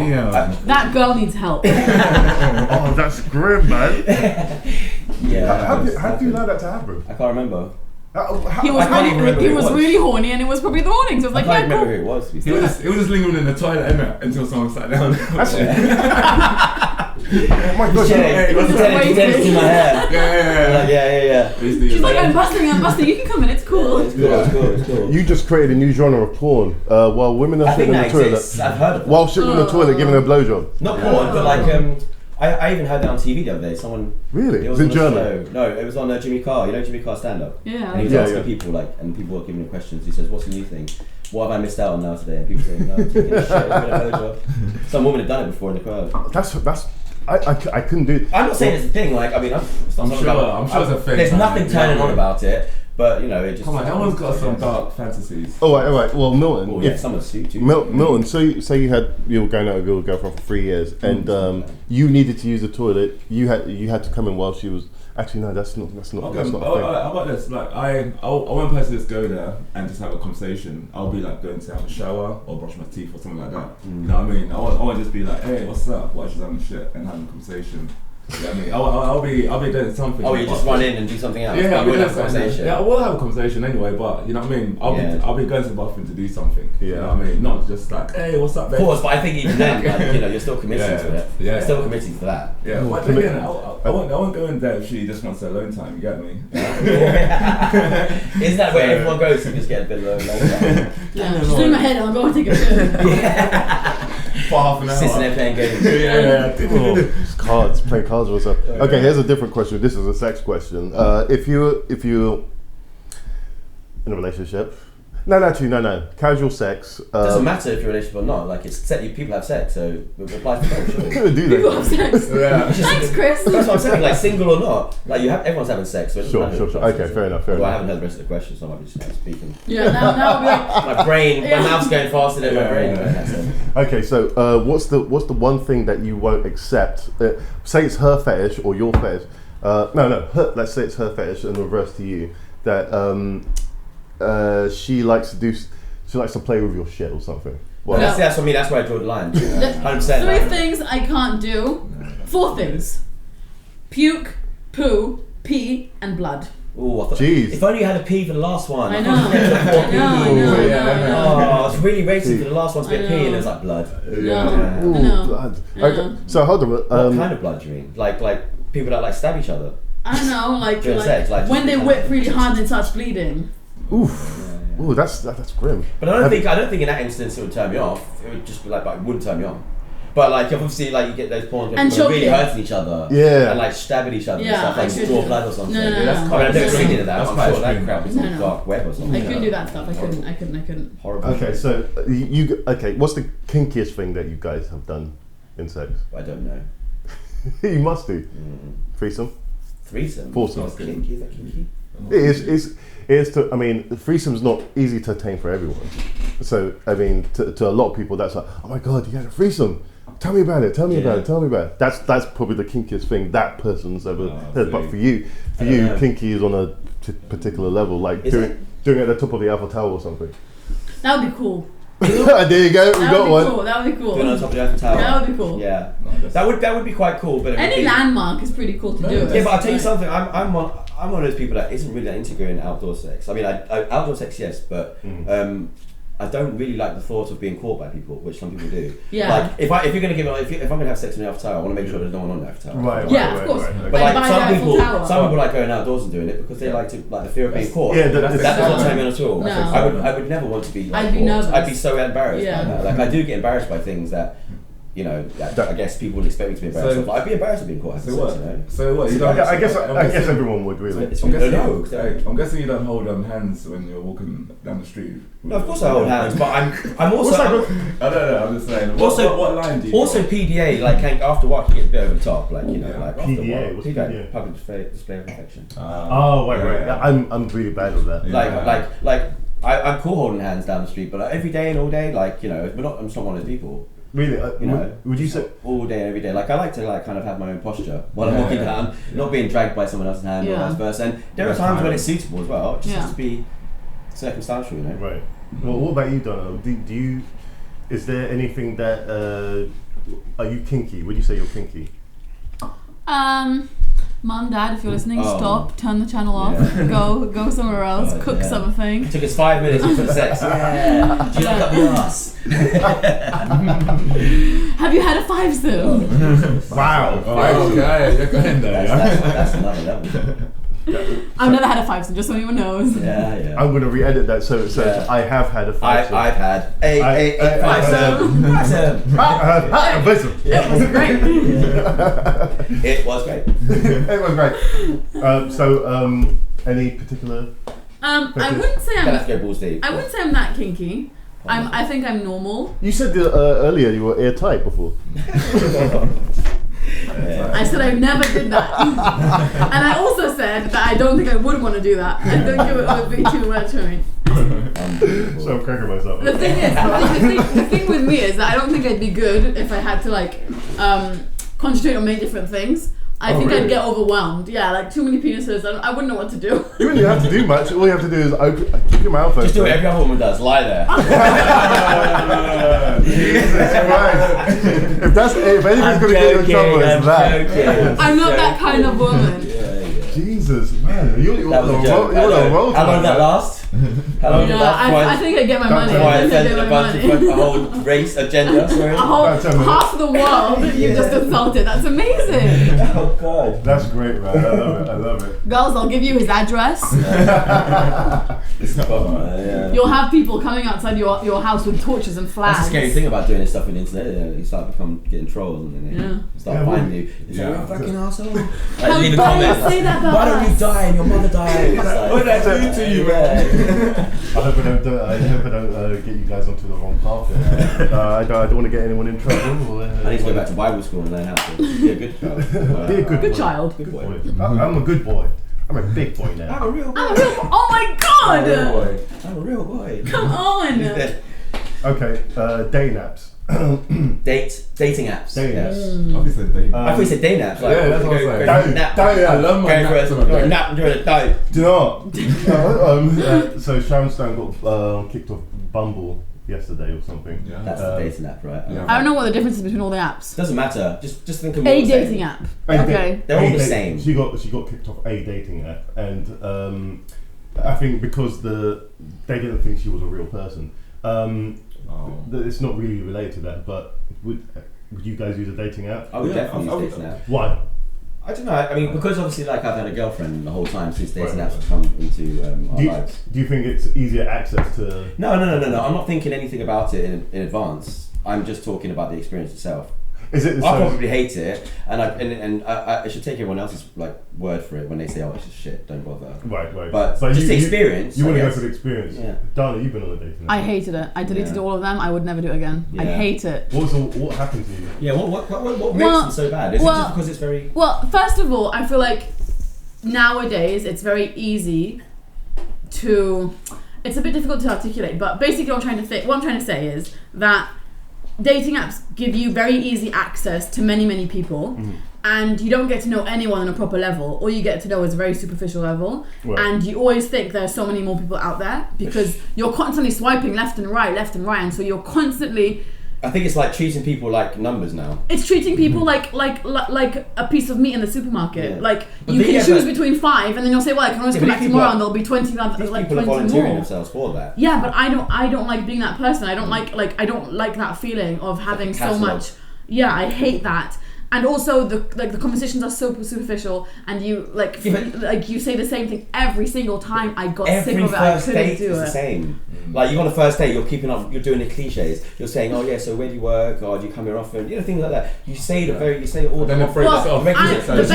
Yeah. That girl needs help. oh, that's grim, man. Yeah. How do you allow that to happen? I can't remember. He was I can't even remember he who it was was. really horny, and it was probably the morning. So it was I like, can't yeah, remember cool. who it was. To be He fair. was just lingering in the toilet innit, until someone sat down. That's oh my god. Pretending to do my hair. Yeah. Like, yeah. She's like, I'm busting. You can come in. It's cool. It's cool. It's cool. You just created a new genre of porn. While women are I shitting think in the that toilet. exists. I've heard of it. While shitting in the toilet, giving a blowjob. Not porn, but like I even heard that on TV the other day. Someone. Really? It Was was it on a German? show. No, it was on Jimmy Carr. You know Jimmy Carr stand up. Yeah. And he was Yeah, asking yeah. people and people were giving him questions. He says, "What's the new thing? What have I missed out on now today?" And people saying, "No, I'm taking a shit. I've got a blowjob." Some woman had done it before in the crowd. That's. I couldn't do. I'm not saying it's a thing. Like I mean, I'm sure it's a thing. There's nothing turning Yeah. on about it, but it just. Come on, everyone's got some dark fantasies. All right. Well, Milton. Oh yeah, someone's sued too. Milton, say you were going out with your girlfriend for 3 years, and you needed to use the toilet. You had to come in while she was. Actually, no, that's not. Okay, That's not a how about this? Like, I won't personally just go there and just have a conversation. I'll be like going to have a shower or brush my teeth or something like that. You know what I mean? I won't just be like, hey, what's up? Why she's having shit and having a conversation. You know what I mean? I'll be doing something. Oh, you just run in and do something else. Yeah, you I'll be wouldn't doing have a something. conversation. Yeah, I will have a conversation anyway, but you know what I mean? I'll be going to the bathroom to do something. You know what I mean? Not just like, hey, what's up, Of babe? course, but I think even then, like, you're still committing to it. Yeah. You're still committing to that. Yeah, but again, I won't go in there if she just wants her alone time. You get me? Isn't that where everyone goes to just get a bit of alone? Yeah. Just leave my head. I'll go and take a shit. For half an hour. Sitting there playing games. Oh, it's cards, playing cards or something. Okay, here's a different question. This is a sex question. If you're in a relationship, no, casual sex. Doesn't matter if you're in a relationship or not. Like people have sex, so it applies to both. Surely. do People have that. sex. Yeah. Thanks, Chris. That's what I'm saying. Like single or not, like everyone's having sex. So it doesn't matter. Sure. Okay, fair enough. Well, I haven't heard the rest of the question, so I might be just speaking. Yeah. Now I'll be like, My mouth's going faster than my brain. Yeah. That's it. Okay, so what's the one thing that you won't accept? Say it's her fetish or your fetish. Let's say it's her fetish and reverse to you. That she likes to play with your shit or something. Well, No. That's for me. That's where I draw the line. 100%. 3 things I can't do. 4 things: puke, poo, pee, and blood. Ooh, I thought, Jeez. if only you had a P for the last one. I know. I I was really racing for the last one to be a I P, and know. it was like blood. No. Ooh, I know. blood. Yeah. Okay, so hold on. What kind of blood do you mean? Like people that like stab each other. I don't know, like During sex, like when they just- whip really hard and it starts bleeding. Oof. Ooh, that's grim. But I don't think in that instance it would turn me off. It would just be like, but it wouldn't turn me on. But like obviously like you get those porn where And people are really choking. hurting each other. Yeah. And like stabbing each other Yeah, and stuff, I like could draw do- blood or something. No, no, Yeah, that's no. I mean, I've never seen any of that. That's I'm quite sure that extreme. crap is No, on no. dark web or something. I couldn't do that stuff. I couldn't. Horrible. Okay, so okay. What's the kinkiest thing that you guys have done in sex? I don't know. You must do. Threesome. Threesome. Foursome. Is that kinky? It is. I mean, threesome's not easy to attain for everyone. So I mean, to a lot of people, that's like, oh my god, you had a threesome. Tell me about it. Tell me about it. That's probably the kinkiest thing that person's ever heard. But for you, kinky is on a particular level, like doing it at the top of the Eiffel Tower or something. That would be cool. There you go. We got one. Cool. That would be cool. Doing it on top of the Eiffel Tower. That would be cool. Yeah, that would be quite cool. But any landmark is pretty cool to do. Yeah, but I'll tell you something. I'm one of those people that isn't really that integrated in outdoor sex. I mean, I outdoor sex, yes, but I don't really like the thought of being caught by people, which some people do. Yeah. Like if I'm gonna have sex in the Eiffel Tower, I want to make sure there's no one on the Eiffel Tower. Right. Of course. But like some people like going outdoors and doing it because they like the fear of being caught. Yeah, that doesn't turn me on at all. No. I would never want to be. Like, I'd be nervous. I'd be so embarrassed by Yeah. that. Like I do get embarrassed by things that. You know, I guess people would expect me to be embarrassed. So, but I'd be embarrassed of being caught. So what? You don't, I guess everyone would really. I'm guessing you don't hold hands when you're walking down the street. No, of course I hold hands, but I'm also. I don't know. I'm just saying. What line do you? Also, PDA after a while you get a bit over the top, like like PDA. What's PDA? Public display of affection. Right. I'm really bad with that. I'm cool holding hands down the street, but every day and all day, I'm just not one of those people. Really, would you say all day and every day? Like I like to kind of have my own posture while I'm walking down, not being dragged by someone else's hand or vice versa. And there are times when it's suitable as well. It just has to be circumstantial, you know. Right. Well, what about you, Donna? Do you? Is there anything that are you kinky? Would you say you're kinky? Mum, Dad, if you're listening, stop, turn the channel off, go somewhere else, cook something. It took us 5 minutes for the sex. Yeah. Do you look up your ass? Have you had a five soon? Wow. Okay, you're going there. That's another level. I've never had a five soon, just so anyone knows. Yeah. I'm going to re-edit that so it says I have had a five soon. I've had a five soon. It was great. It was great. It was great. So, any particular? I wouldn't say Let's go balls deep. I wouldn't say I'm that kinky. I think I'm normal. You said earlier you were airtight before. I said I never did that. And I also said that I don't think I would want to do that. I think it would be too much for me. So I'm cracking myself. The thing is, the thing with me is that I don't think I'd be good if I had to concentrate on many different things. I think I'd get overwhelmed. Yeah, like too many penises. I wouldn't know what to do. You wouldn't have to do much. All you have to do is keep your mouth open. Just do what every other woman does. Lie there. Jesus Christ! If anything's going to get you in trouble, it's that. I'm not that kind of woman. Jesus, man, you're on a roll. How long did that last? I think I get my money. I think I get my money. A whole race agenda. Sorry. Half the world you just insulted. That's amazing. Oh God. That's great, man. I love it. Girls, I'll give you his address. You'll have people coming outside your house with torches and flags. That's the scary thing about doing this stuff on the internet. You start getting trolls and then they start finding you. You're a fucking asshole. Leave a comment. Say that why don't you die and your mother died? What did I do to you, man? I hope I don't get you guys onto the wrong path. I don't want to get anyone in trouble. I need to go back to Bible school and learn how to be a good child. Be a good child. Good boy. I'm a good boy. I'm a big boy now. I'm a real boy. Oh my God! I'm a real boy. Come on. Okay, dating apps. Dating apps. Dating apps. Obviously, dating. I thought you said day naps. Like, Yeah, that's what I'm saying. Nap. I love my naps. Go nap during the day. Do you know what? So Sharon Stone got kicked off Bumble yesterday or something. Yeah. That's the dating app, right? Yeah. I don't know what the difference is between all the apps. Doesn't matter. Just think of A dating app. Okay. They're all the same. She got kicked off a dating app, and I think because they didn't think she was a real person. It's not really related to that, but would you guys use a dating app? I would definitely use dating app. Why? I don't know. I mean, because obviously, like, I've had a girlfriend the whole time since dating apps have come into our lives. Do you think it's easier access to? No. I'm not thinking anything about it in advance. I'm just talking about the experience itself. Is it? I probably hate it, and I should take everyone else's word for it when they say, "Oh, it's just shit. Don't bother." Right. But just the experience. You want to go for the experience. Yeah. Dana, you've been on a dating app. I hated it. I deleted all of them. I would never do it again. Yeah. I hate it. What happened to you? Yeah. What makes it so bad? Is it just because it's very? Well, first of all, I feel like nowadays it's very easy to. It's a bit difficult to articulate, but basically, what I'm trying to say is that dating apps give you very easy access to many people, and you don't get to know anyone on a proper level. All you get to know is a very superficial level, and you always think there are so many more people out there because you're constantly swiping left and right, and so you're constantly. I think it's like treating people like numbers now. It's treating people like a piece of meat in the supermarket. Yeah. Like But you can choose between 5, and then you'll say, "Well, I can always come back tomorrow," and there'll be 20 These like people are 20 volunteering more. themselves for that. Yeah, but I don't like being that person. I don't like that feeling of having so much. Yeah, I hate that. And also the conversations are so superficial, and you you say the same thing every single time. I got sick of it. I couldn't do it. Every first date is the same. Like, you go on the first date, you're keeping up, you're doing the cliches. You're saying, "Oh yeah, so where do you work? Or do you come here often?" You know, things like that. You say it all. Then the afraid the best first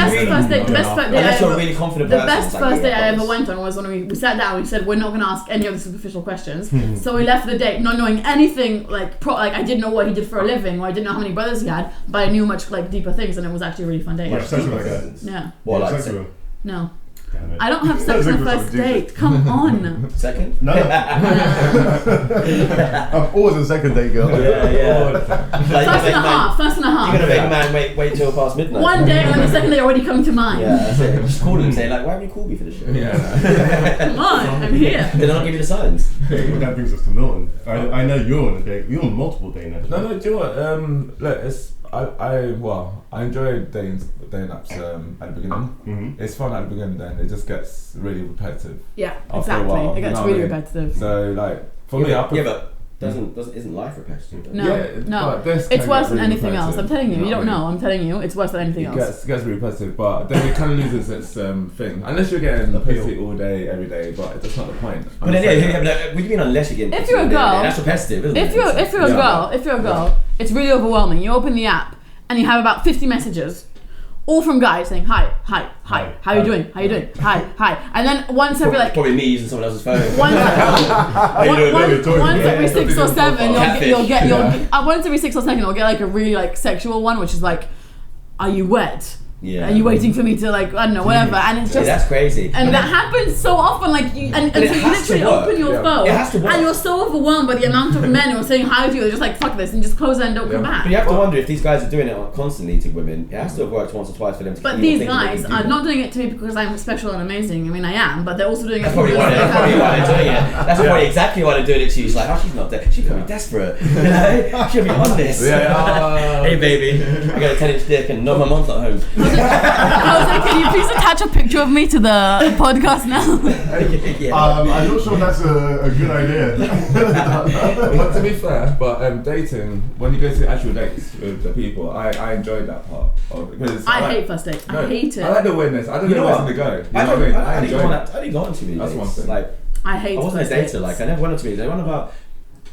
date unless you're a really confident person. The best it's first date I ever promise. went on was when we sat down. We said we're not going to ask any of the superficial questions. So we left the date not knowing anything. I didn't know what he did for a living, or I didn't know how many brothers he had, but I knew much deeper things, and it was actually a really fun date. Yeah. What, like No. I don't have sex on the first date. Come on. second? No. I'm always a second date girl. Yeah. First and a half. You're gonna make a man wait till past midnight. One day, and the second day already coming to mind. Yeah, that's it. Just call them and say, like, "Why haven't you called me for this show?" Yeah. Come on, I'm here. They don't give you the signs. Well, that brings us to Milton. I know you're on a date. You're on multiple dates now. No, do you know what? Look, it's I enjoy dating apps at the beginning. It's fun at the beginning, then it just gets really repetitive. Yeah, After a exactly. while, It gets really repetitive. So like for me, but isn't life repetitive? Though? No, but this it's can worse get than really anything else. I'm telling you, you don't know. I'm telling you, it's worse than anything else. It gets really repetitive, but then it kind of loses its thing. Unless you're getting pussy all day, every day, but that's not the point. But then, what do you mean unless you're getting? If you're a girl, that's repetitive, isn't it? If you're a girl, it's really overwhelming. You open the app and you have about 50 messages, all from guys saying hi, how you doing, hi, and then once every probably me using someone else's phone. Once every 6 or 7, you'll get once every 6 or 7 you'll get like a really sexual one, which is like, "Are you wet? Yeah. Are you waiting for me to I don't know, whatever?" And it's just that's crazy. And that happens so often, so you literally open your phone, it has to work. and you're so overwhelmed by the amount of men who are saying hi to you. They're just like, "Fuck this," and just close it and don't come back. But you have to wonder if these guys are doing it constantly to women. It has to have worked once or twice for them to. But these guys are not doing it to me because I'm special and amazing. I mean, I am, but they're also doing it. That's probably why they're doing it. That's probably exactly why they're doing it to you. It's like, "Oh, she's not dead. She's probably desperate. You know, she'll be on this." Hey, baby, I got a 10-inch dick, and no, my mom's not home. José, can you please attach a picture of me to the podcast now? I'm not sure that's a good idea. But to be fair, dating, when you go to actual dates with the people, I enjoyed that part. Because I hate first dates. I hate it. I like the weirdness. I don't know where to go. I didn't go on too many That's dates. one thing. I hate I wasn't a first dater. dates. I never went on too many dates. I went about.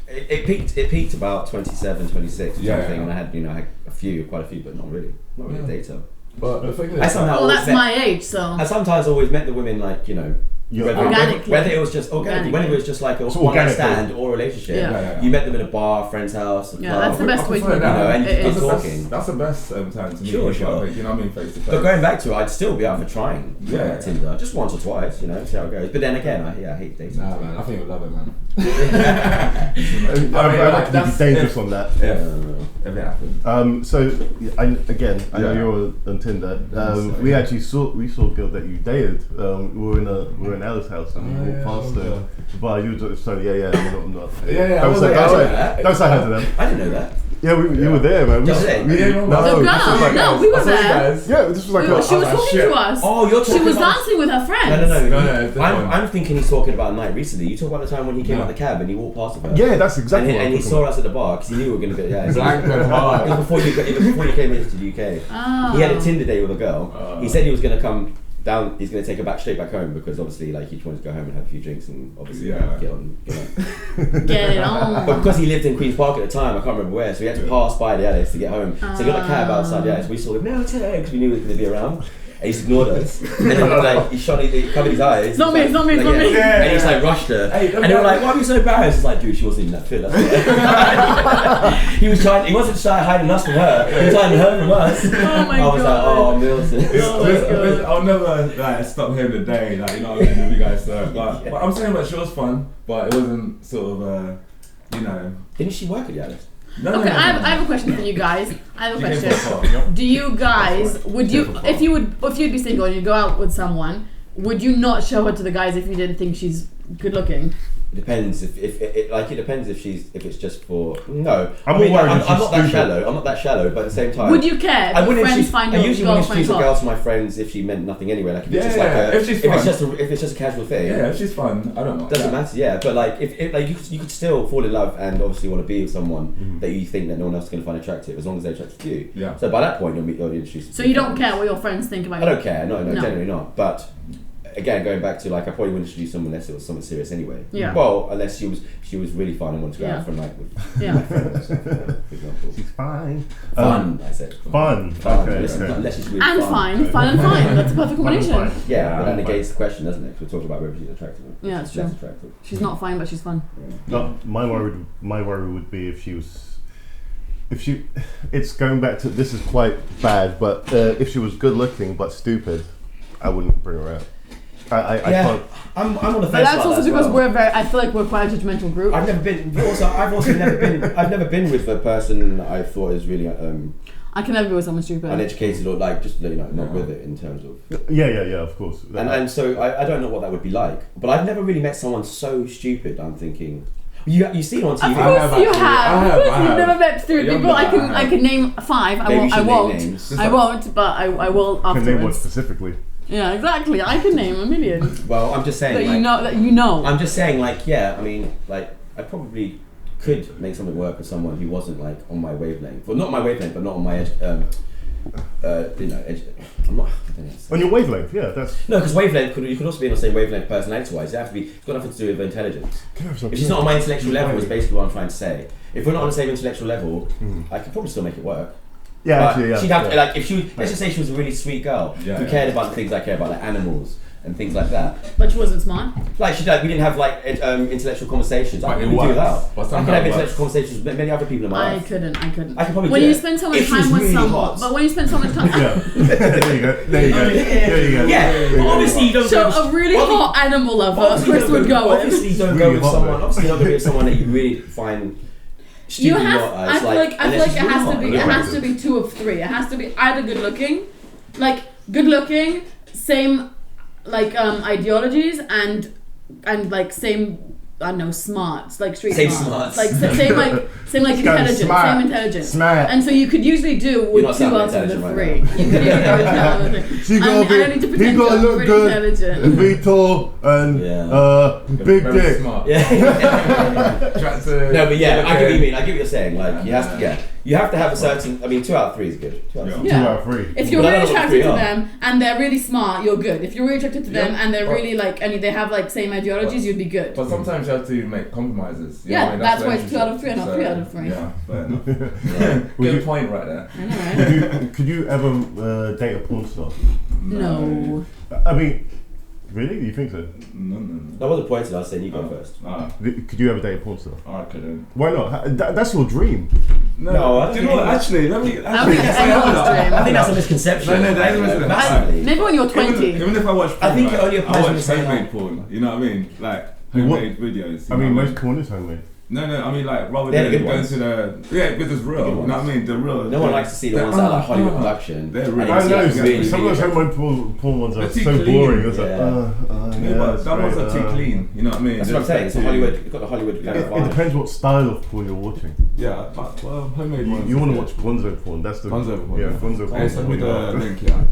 It peaked about 27, 26 or something, and I had quite a few, but not really a dater. But the thing is, I somehow Well, that's my age, so. I sometimes always met the women Organically. whether it was just organically, when it was just like a one-night stand or a relationship. Yeah. You met them in a bar, friend's house. Yeah, that's the best way to meet them. And you keep talking. That's the best time to meet Sure. you know what I mean, face to face. But going back to it, I'd still be up for trying. Yeah. Tinder, just once or twice, see how it goes. But then again, I hate dating. Nah, man, I think you'll love it, man. I like to be dangerous on that. If it happens. So I know you're on Tinder. We actually saw a girl that you dated. We were in Ella's house and we walked past her. But you were just sorry, I'm not. Don't say hi to them. I didn't know that. Yeah, you were there, man. We were there. Yeah, this was like she was talking to us. Oh, you're talking She was about... dancing with her friends. No. I'm thinking he's talking about a night recently. You talk about the time when he came out the cab and he walked past her. Yeah, that's exactly what and he saw us at the bar because he knew we were going to go. Yeah, Blank and hard. It was before you came into the UK. Oh. He had a Tinder date with a girl. He said he was going to come down. He's going to take her straight back home because obviously he just wanted to go home and have a few drinks and obviously get on. Get it on. But because he lived in Queen's Park at the time, I can't remember where, so he had to pass by the Alice to get home. So he got a cab outside the Alice. We saw him because we knew he was going to be around. And he ignored us. And then he covered his eyes. It's not me. And he just rushed her. And they were like, "Why are you so embarrassed?" It's like, dude, she wasn't even that fit. He wasn't hiding us from her. He was hiding her from us. Oh my I was like, "Oh, Milton." I'll never stop hearing the day, you know what I mean, with you guys. But I'm saying that she was fun, but it wasn't sort of, Didn't she work at the Alice? No, Okay, no, I have a question for you guys. I have a You can question. pop up. Do you guys would you if you'd be single and you go out with someone, would you not show her to the guys if you didn't think she's good looking? It depends it depends if it's just for no. I'm I'm not that shallow. I'm not that shallow, but at the same time, Would you care if your friends find I your usually wouldn't girlfriend introduce a girl hot? to my friends if she meant nothing anyway. Like if Yeah, it's just yeah, like if she's fun. if it's just a casual thing. Yeah, if she's fun, I don't know. Doesn't matter, yeah. But like, if like you could still fall in love and obviously want to be with someone that you think that no one else is going to find attractive, as long as they're attracted to you. Yeah. So by that point, you'll be introduced. So you don't care what your friends think about I you? don't care. No, generally not. But again, going back to like, I probably wouldn't introduce someone unless it was something serious anyway. Yeah. Well, unless she was really fun and wanted to go out for a night with my friends, for example. She's fine. Fun, I said. Fun. Fun. Okay. Unless she's really And fun. fine and fine. That's a perfect combination. Fine. Yeah, but that fine. negates the question, doesn't it? Because we're talking about whether she's attractive. Yeah, that's She's less true. attractive. She's not fine, but she's fun. No, my worry would be if she, it's going back to, this is quite bad, but if she was good looking but stupid, I wouldn't bring her out. I can't. I'm on the fence. But that's like also that because as well. I feel like we're quite a judgmental group. I've never been with a person I thought is really I can never be with someone stupid. uneducated or like just not with it in terms of. Yeah, of course. And so I don't know what that would be like. But I've never really met someone so stupid. I'm thinking. You see it on TV. Of course you have. Of course you've never met stupid Yeah, people. I I can name 5. Maybe you I should name won't. names. I won't, but I will Can name one afterwards. specifically. Yeah, exactly. I can name a million. Well, I'm just saying. That you know. I'm just saying, like, yeah. I mean, like, I probably could make something work with someone who wasn't like on my wavelength. Well, not my wavelength, but not on my edge. I'm not. I don't know. On your wavelength, yeah, that's. No, because wavelength you could also be on the same wavelength personality-wise. It has to be. It's got nothing to do with intelligence. If she's not on my intellectual level, is basically what I'm trying to say. If we're not on the same intellectual level, I could probably still make it work. Yeah, But actually, yeah. she'd have to, yeah. like, if she, let's just say she was a really sweet girl Yeah, who yeah. cared about the things I care about, like animals and things like that. But she wasn't smart. Like we didn't have like intellectual conversations. I But it could do works. that. But I somehow could have it works. intellectual conversations with many other people in my I life. couldn't. I could probably When do you it. spend so much If time she's with really someone, hot. but when you spend so much time, Yeah. There you go. There you go. Yeah, but obviously you don't. so go a really obviously- hot animal lover, obviously Chris would go with. Obviously, you don't Really go with hot, someone. though. Obviously, you're not going to be with someone that you really find. You stupid in have. your eyes, I feel like it unless she's has really to be. hot. It has to be 2 of 3. It has to be either good looking, same ideologies and like same. I don't know, smarts, like street Same smarts. smarts. Like same intelligence, smart. same intelligence. Smart. And so you could usually do You're with not 2 sounding out of the intelligent 3. right You could usually do with 2 out of the 3. She gotta I don't need to be. He pretend gotta I'm look really good. intelligent. And be tall and big Very dick. smart. Yeah. Try to No, but yeah, I get what you okay. mean. I get what you're saying. Like you have to have a certain. I mean, 2 out of 3 is good. 2 out of 3. Yeah. 2 out of 3. If you're But I really don't know what attracted the to 3 are. them and they're really smart, you're good. If you're really attracted to them Yeah. and they're But- really and they have like same ideologies, you'd be good. But sometimes you have to make compromises. You know Yeah, what I mean? that's the why it's 2 out of 3 and relationship. not 3 out of 3. Yeah, fair enough. Good point right there. I know, right? Could you ever date a porn star? No. I mean, really? You think so? No. That wasn't pointed. I was saying you go first. Could you ever date a porn star? I couldn't. Why not? That's your dream. No, I don't do you know what? think- Actually, let me. I don't think it's anyone's dream. I think that's a misconception. No, that is a misconception. Massively. Maybe when you're 20. Even if I watch porn, I think it only I applies when watch you say homemade that. porn. You know what I mean? Like What? homemade videos. I mean, most porn is homemade. No, I mean like rather They're the than good going ones. to the because it's real. You know what I mean? The real. No one likes to see the ones that are like Hollywood production. They're And really- you I see, know, like, really, some of those really- homemade porn ones are They're too so clean. boring. It's like, Yeah. Yeah, but that's that ones great, are too clean. You know what I mean? That's what I'm saying. It's a Hollywood. You've got the Hollywood kind of It vibe. depends what style of porn you're watching. Yeah, but homemade ones. You want to watch Gonzo porn? That's the Gonzo porn. Yeah, Gonzo porn. Hey, send me the Yeah. link, yeah.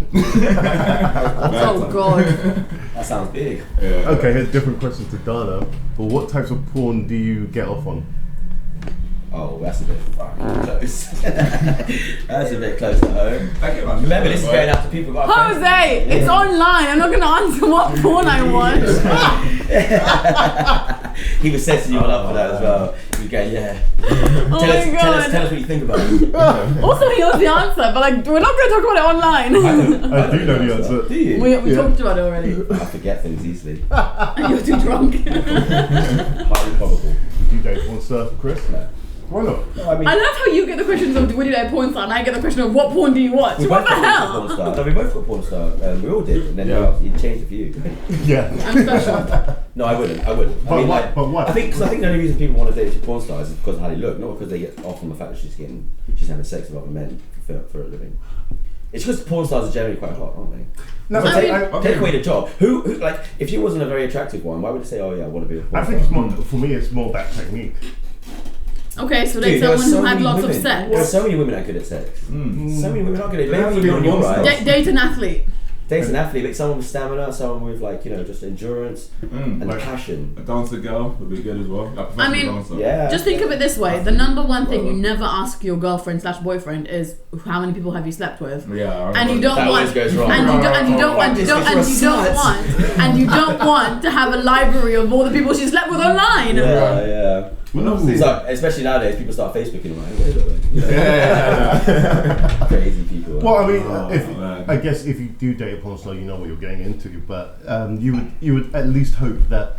Oh god. That sounds big. Yeah. Okay, here's a different question to Dana. But what types of porn do you get off on? Oh, that's a bit fucking close. That's a bit close to home. Thank you, man. Remember, this is going out to people who got friends. Jose, it's online. I'm not gonna answer what porn I watch. He was setting you all up for that as well. He was going, yeah. Oh my Tell god. us what you think about it. Also, he knows the answer, but like we're not gonna talk about it online. I do know the answer. Do you? We Yeah. talked about it already. I forget things easily. You're too drunk. Highly probable. Would you date porn star, Chris? No. Why not? No, I mean, I love how you get the questions of would you date a porn star, and I get the question of what porn do you watch? we What both the got a hell? porn star. No, we both got porn star. We all did, and then you changed it for you. Yeah. I'm special. No, I wouldn't. I wouldn't. But I mean, what? like, But what? I think the only reason people want to date porn stars is because of how they look, not because they get off on the fact that she's having sex with other men for a living. It's because porn stars are generally quite hot, aren't they? No, Take away the job. Who like if she wasn't a very attractive one, why would they say, oh yeah, I want to be a porn I think it's more, for me, it's more that technique. Okay, so Dude, date there are someone so who had many lots of women. sex. There are so many women that are good at sex. So many women are good at it. They have to Maybe be on your porn right. stars. Date an athlete. Date an athlete, but someone with stamina, someone with like, just endurance and like passion. A dancer girl would be good as well. Like a I mean, professional dancer. Yeah. Just think of it this way: the number one thing you never ask your girlfriend/boyfriend is how many people have you slept with. Yeah. And you don't That want, always goes wrong. and you don't want to have a library of all the people she slept with online. Yeah. But obviously, So, especially nowadays, people start Facebooking around. yeah. Crazy people. Well, I mean, Man. I guess if you do date a porn star, you know what you're getting into. But you would at least hope that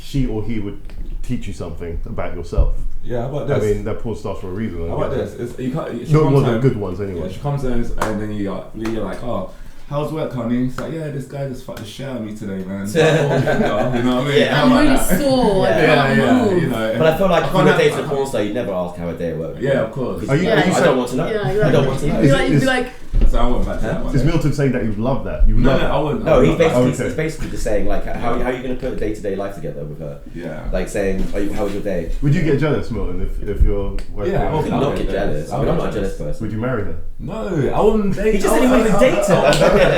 she or he would teach you something about yourself. Yeah, how about I this? mean, they're porn stars for a reason. How about this? You can't. She No, comes well, they're home- good ones anyway. Yeah, she comes in and then you're like, oh, how's work, honey? It's like, yeah, this guy just fucked the shit out of me today, man. It's like, oh, you know what I mean? Yeah. How I'm about really that? sore. I can't move. you know. But I feel like if you were can't dating have- a porn star, you'd never ask how a day at work. Yeah, of course. Are you- I saying- don't want to know. Yeah, I exactly. don't want to know. You'd be like, So I went back to that one. Is Milton saying that you love that? You No, love no, that? I wouldn't. No, he's Okay. basically just saying like how are you going to put a day-to-day life together with her? Yeah. Like saying, how was your day? Would you get jealous, Milton, if you're working? Yeah, I I'll could I'll not get get jealous. I mean, I'm not a jealous person. Would you marry her? No, I wouldn't date. He just said he wanted to date her.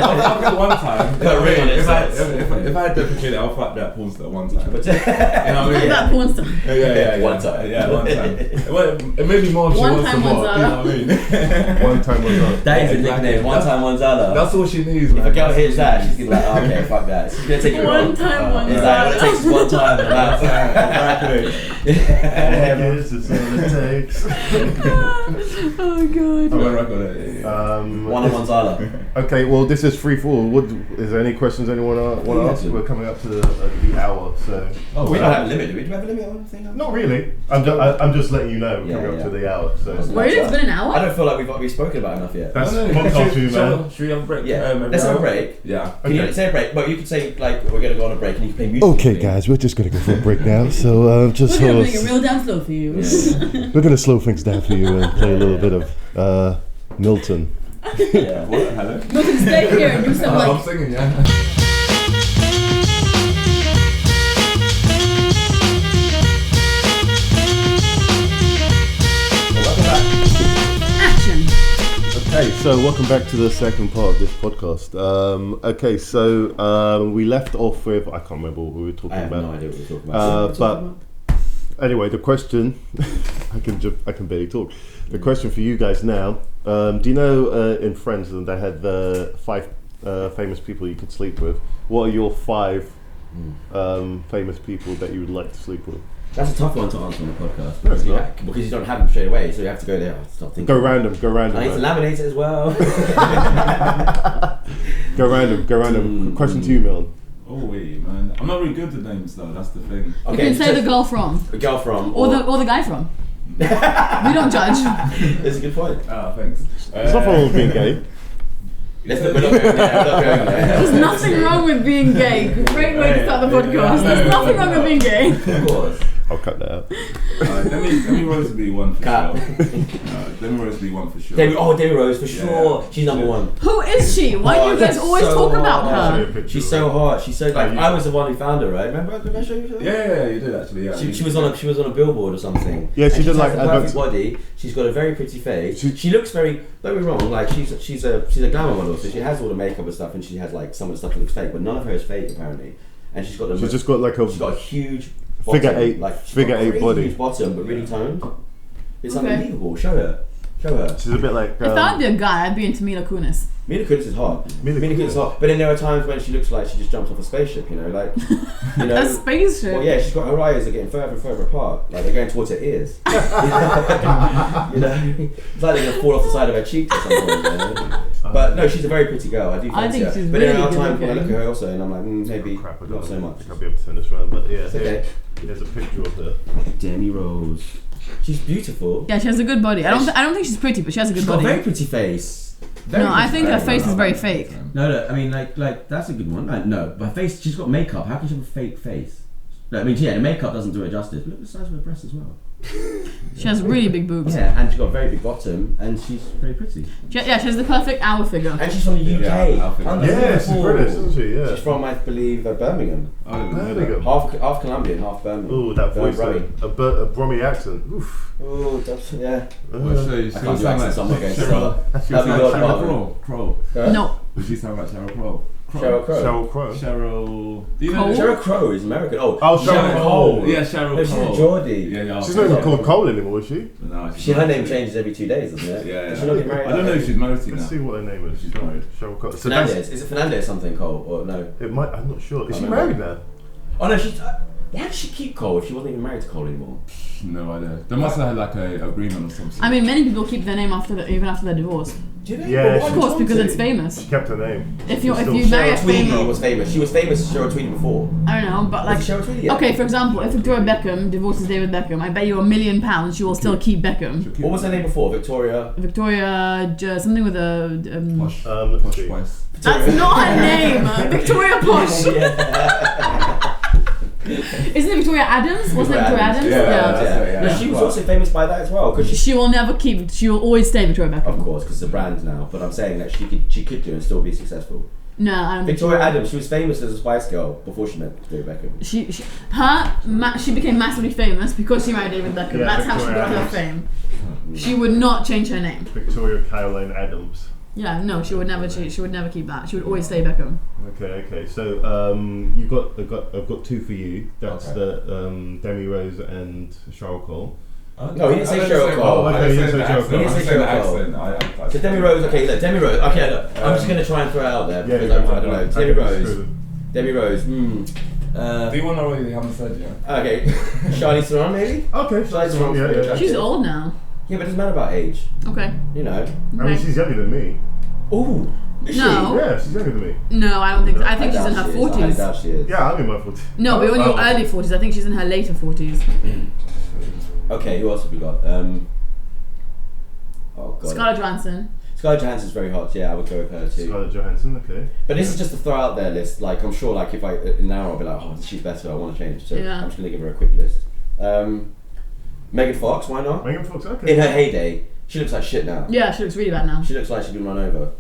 I'll get one time. Got a ring on his If I sides. if I had the opportunity, I'll fuck that porn star one time. But You know what I mean? that porn star. Yeah. One time. Yeah, one time. Well, maybe more if she One wants time, some more. one You know what I mean? One time was up. that is a Exactly. nickname. One time, one dollar. That's all she needs. If a girl hears that, she's gonna be like, oh, okay, fuck that. She's gonna take it wrong. One time, one It's like, what it takes is one time. And that's Exactly. Takes. Oh god. I'm gonna rock on it. one on one dollar. Okay, well, this is free for all. Is there any questions anyone want to ask? We're coming up to the hour, so We don't have a limit, do we? Do we have a limit on the thing? not really. I'm just letting you know we're coming up to the hour. So Wait, it's been an I hour? don't feel like we've spoken about enough yet. that's No, podcast for you, man. Should we have a break? Yeah, every let's have a hour? break. Yeah. Can you say a break? But you could say like we're gonna go on a break and you can play music. Okay, with me. guys, we're just gonna go for a break now. So just We're hold gonna make it real damn slow for you. we're gonna slow things down for you and play a little bit of Milton. Yeah. What? Hello? Milton, stay here and do some I'm like. singing, yeah. Action. Okay, so welcome back to the second part of this podcast. Okay, so we left off with I can't remember what we were talking I have about. no idea what we're talking about. But anyway, the question I can barely talk. The question for you guys now: do you know in Friends they had the 5 famous people you could sleep with? What are your 5 famous people that you would like to sleep with? That's a tough one to answer on the podcast. No, it's not. Because you don't have them straight away, so you have to go there. Start thinking. Go random. I need to laminate it as well. Go random. Question to you, Milton. Oh wait, man. I'm not really good with names though, that's the thing. You can say the girl from. The girl from. Or the guy from. We don't judge. It's a good point. Ah, thanks. There's nothing wrong with being gay. We're not going there. There's nothing wrong with being gay. Great way to start the podcast. There's nothing wrong with being gay. Of course. I'll cut that out. Let me Rose be one for Cut. sure. Let me Rose be one for sure. Debbie Rose for sure. She's number one. Who is she? Why do you guys always so talk about hard. her? She's so hot. She's so like I was the one who found her, right? Remember? Did I show you? Yeah, you did actually. Yeah. She was on a billboard or something. Yeah, she And did, like, has a perfect adverts. body. She's got a very pretty face. She looks very. Don't be wrong. Like she's a glamour model, so she has all the makeup and stuff, and she has like some of the stuff that looks fake, but none of her is fake apparently. And she's got the. She's just got like She's got a a huge Figure bottom, eight- like she's figure got a eight crazy body. huge bottom, but really toned. It's Okay. unbelievable. Show her. Show her. She's a bit like. If I'd be a guy, I'd be into Mila Kunis. Mila Kunis is hot. Mila Kunis is hot. But then there are times when she looks like she just jumps off a spaceship, you know, like... You know, a spaceship? Well, yeah, she's got her eyes are getting further and further apart. Like, they're going towards her ears. You know? It's like they're going to fall off the side of her cheeks or something, you know? But no, she's a very pretty girl. I do fancy her. She's but really there are good times when I look looking. at her also and I'm like, maybe Crap, I not so don't much. think I'll be able to turn this around, but yeah. It's okay. Here's a picture of her. Demi Rose. She's beautiful. Yeah, she has a good body. I don't think she's pretty, but she has a good She's got body. a very pretty face. No, I think her face is very fake. No, I mean, like that's a good one. No, but her face, she's got makeup. How can she have a fake face? No, I mean, yeah, the makeup doesn't do her justice. Look at the size of her breasts as well. She has really big boobs. Yeah, and she's got a very big bottom, and she's very pretty. She has the perfect hour figure. And she's from the UK. Yeah, she's British, isn't she? Yeah. She's from, I believe, Birmingham. Birmingham. Half Colombian, half Birmingham. Ooh, that Very voice, Brummy. a Brummy accent. Oof. Oh, that's, yeah. Well, I can't do accents, so I'm not going to start. That'd be your part. Crow. No. Does she sound like Sheryl Crow? Sheryl Crow. Sheryl Crow. Cheryl. Do you know? Cole? Sheryl Crow is American. Oh, Sheryl Cole. Yeah, Sheryl No, she's a Cole. Geordie. Yeah. She's not even called Cole anymore, is she? No, Her name changes every 2 days, doesn't it? Yeah. Does she not get married? I don't know if she's married to Let's now. see what her name is. She's married. Sheryl Crow. So Fernandez. Is it Fernandez something, Cole? Or no? it might. I'm not sure. Is she remember. married now? Oh no, she's. Why did she keep Cole if she wasn't even married to Cole anymore? No idea. They must have had like a agreement or something. I mean, many people keep their name even after their divorce. Do they? Yeah, But why Of course, did because Tom it's do? famous. She kept her name. If you Still marry a Cheryl Tweedy famous, was famous. She was famous as Cheryl Tweedy before. I don't know, but like, Was it Cheryl Tweedy? Yeah. okay, for example, if Victoria Beckham divorces David Beckham, I bet you £1 million she will still keep Beckham. What was her name before? Victoria. Something with a. Posh. Let's Posh see. Spice. That's not her name. Victoria Posh. Isn't it Victoria Adams? Wasn't it Victoria Adams? Yeah. No, she was also famous by that as well. Cause She will never keep. She will always stay Victoria Beckham. of course, because it's a brand now. But I'm saying that she could do and still be successful. No, I don't think Victoria she will. Adams, she was famous as a Spice Girl before she met David Beckham. She became massively famous because she married David Beckham. Yeah, That's how she Victoria got her Adams. fame. She would not change her name. Victoria Caroline Adams. Yeah, no, she would never. She would never keep that. She would always stay Beckham. Okay. So I've got two for you. That's the Demi Rose and Cheryl Cole. No, he didn't say Cheryl Cole. okay, he didn't say Cheryl Cole. He didn't say Cheryl Cole. So Demi Rose, okay, look, Demi Rose, okay, look, I'm just going to try and throw it out there because I don't know. Demi Rose, Do you want to know what they haven't said yet? okay, Charlize Theron maybe? Okay, Charlize Theron's very attractive. She's old now. Yeah, but it doesn't matter about age, Okay. you know. I mean, she's younger than me. Ooh, is No. she? Yeah, she's younger than me. No, I don't think so. I think she's in her I 40s. doubt she is. Yeah, I'm in my 40s. No, but in your early 40s. I think she's in her later 40s. Okay, who else have we got? Oh god. Scarlett Johansson. Scarlett Johansson's very hot, yeah, I would go with her too. Scarlett Johansson, okay. But this is just a throw out there list. Like, I'm sure, like, if I in an hour I'll be like, oh, she's better, I want to change. So Yeah. I'm just going to give her a quick list. Megan Fox, why not? Megan Fox, okay. In her heyday, she looks like shit now. Yeah, she looks really bad now. She looks like she's been run over.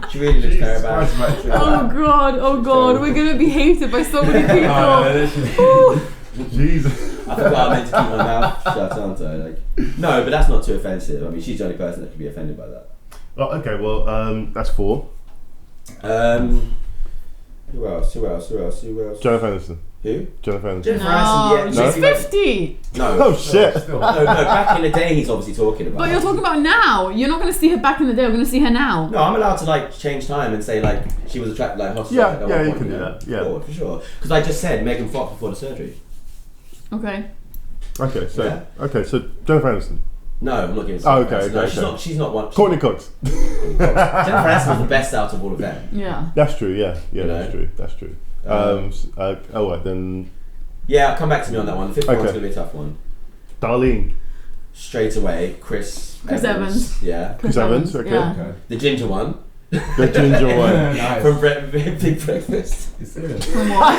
She really looks terrible. Oh god, we're gonna be hated by so many people. Jesus. I forgot I meant to keep my mouth shut, aren't I? Like, no, but that's not too offensive. I mean, she's the only person that could be offended by that. Oh, okay, well, that's 4. Who else? Jennifer Aniston. Who? Jennifer Aniston. Jennifer No, Aniston, yeah. she's 50. No. Oh shit. No, back in the day he's obviously talking about. But you're talking about now. You're not gonna see her back in the day. We're gonna see her now. No, I'm allowed to like change time and say like she was attracted like hot. Yeah, at one yeah, you point, can do know? that, yeah. For sure. Because I just said Megan Fox before the surgery. Okay. Okay, so Yeah. Jennifer Aniston. No, I'm not giving. Oh, okay, No, okay. she's not one. Courtney Cox. Jennifer Aniston was the best out of all of them. Yeah. That's true, yeah. Yeah, You that's know? true. That's true. Alright, then Yeah, come back to me on that one. The fifth one's Okay. gonna be a tough one. Darlene. Straight away, Chris Evans. Yeah. Chris Evans, okay. Yeah. Okay. The ginger one. The ginger one. Nice. From Big Breakfast. You serious? From what?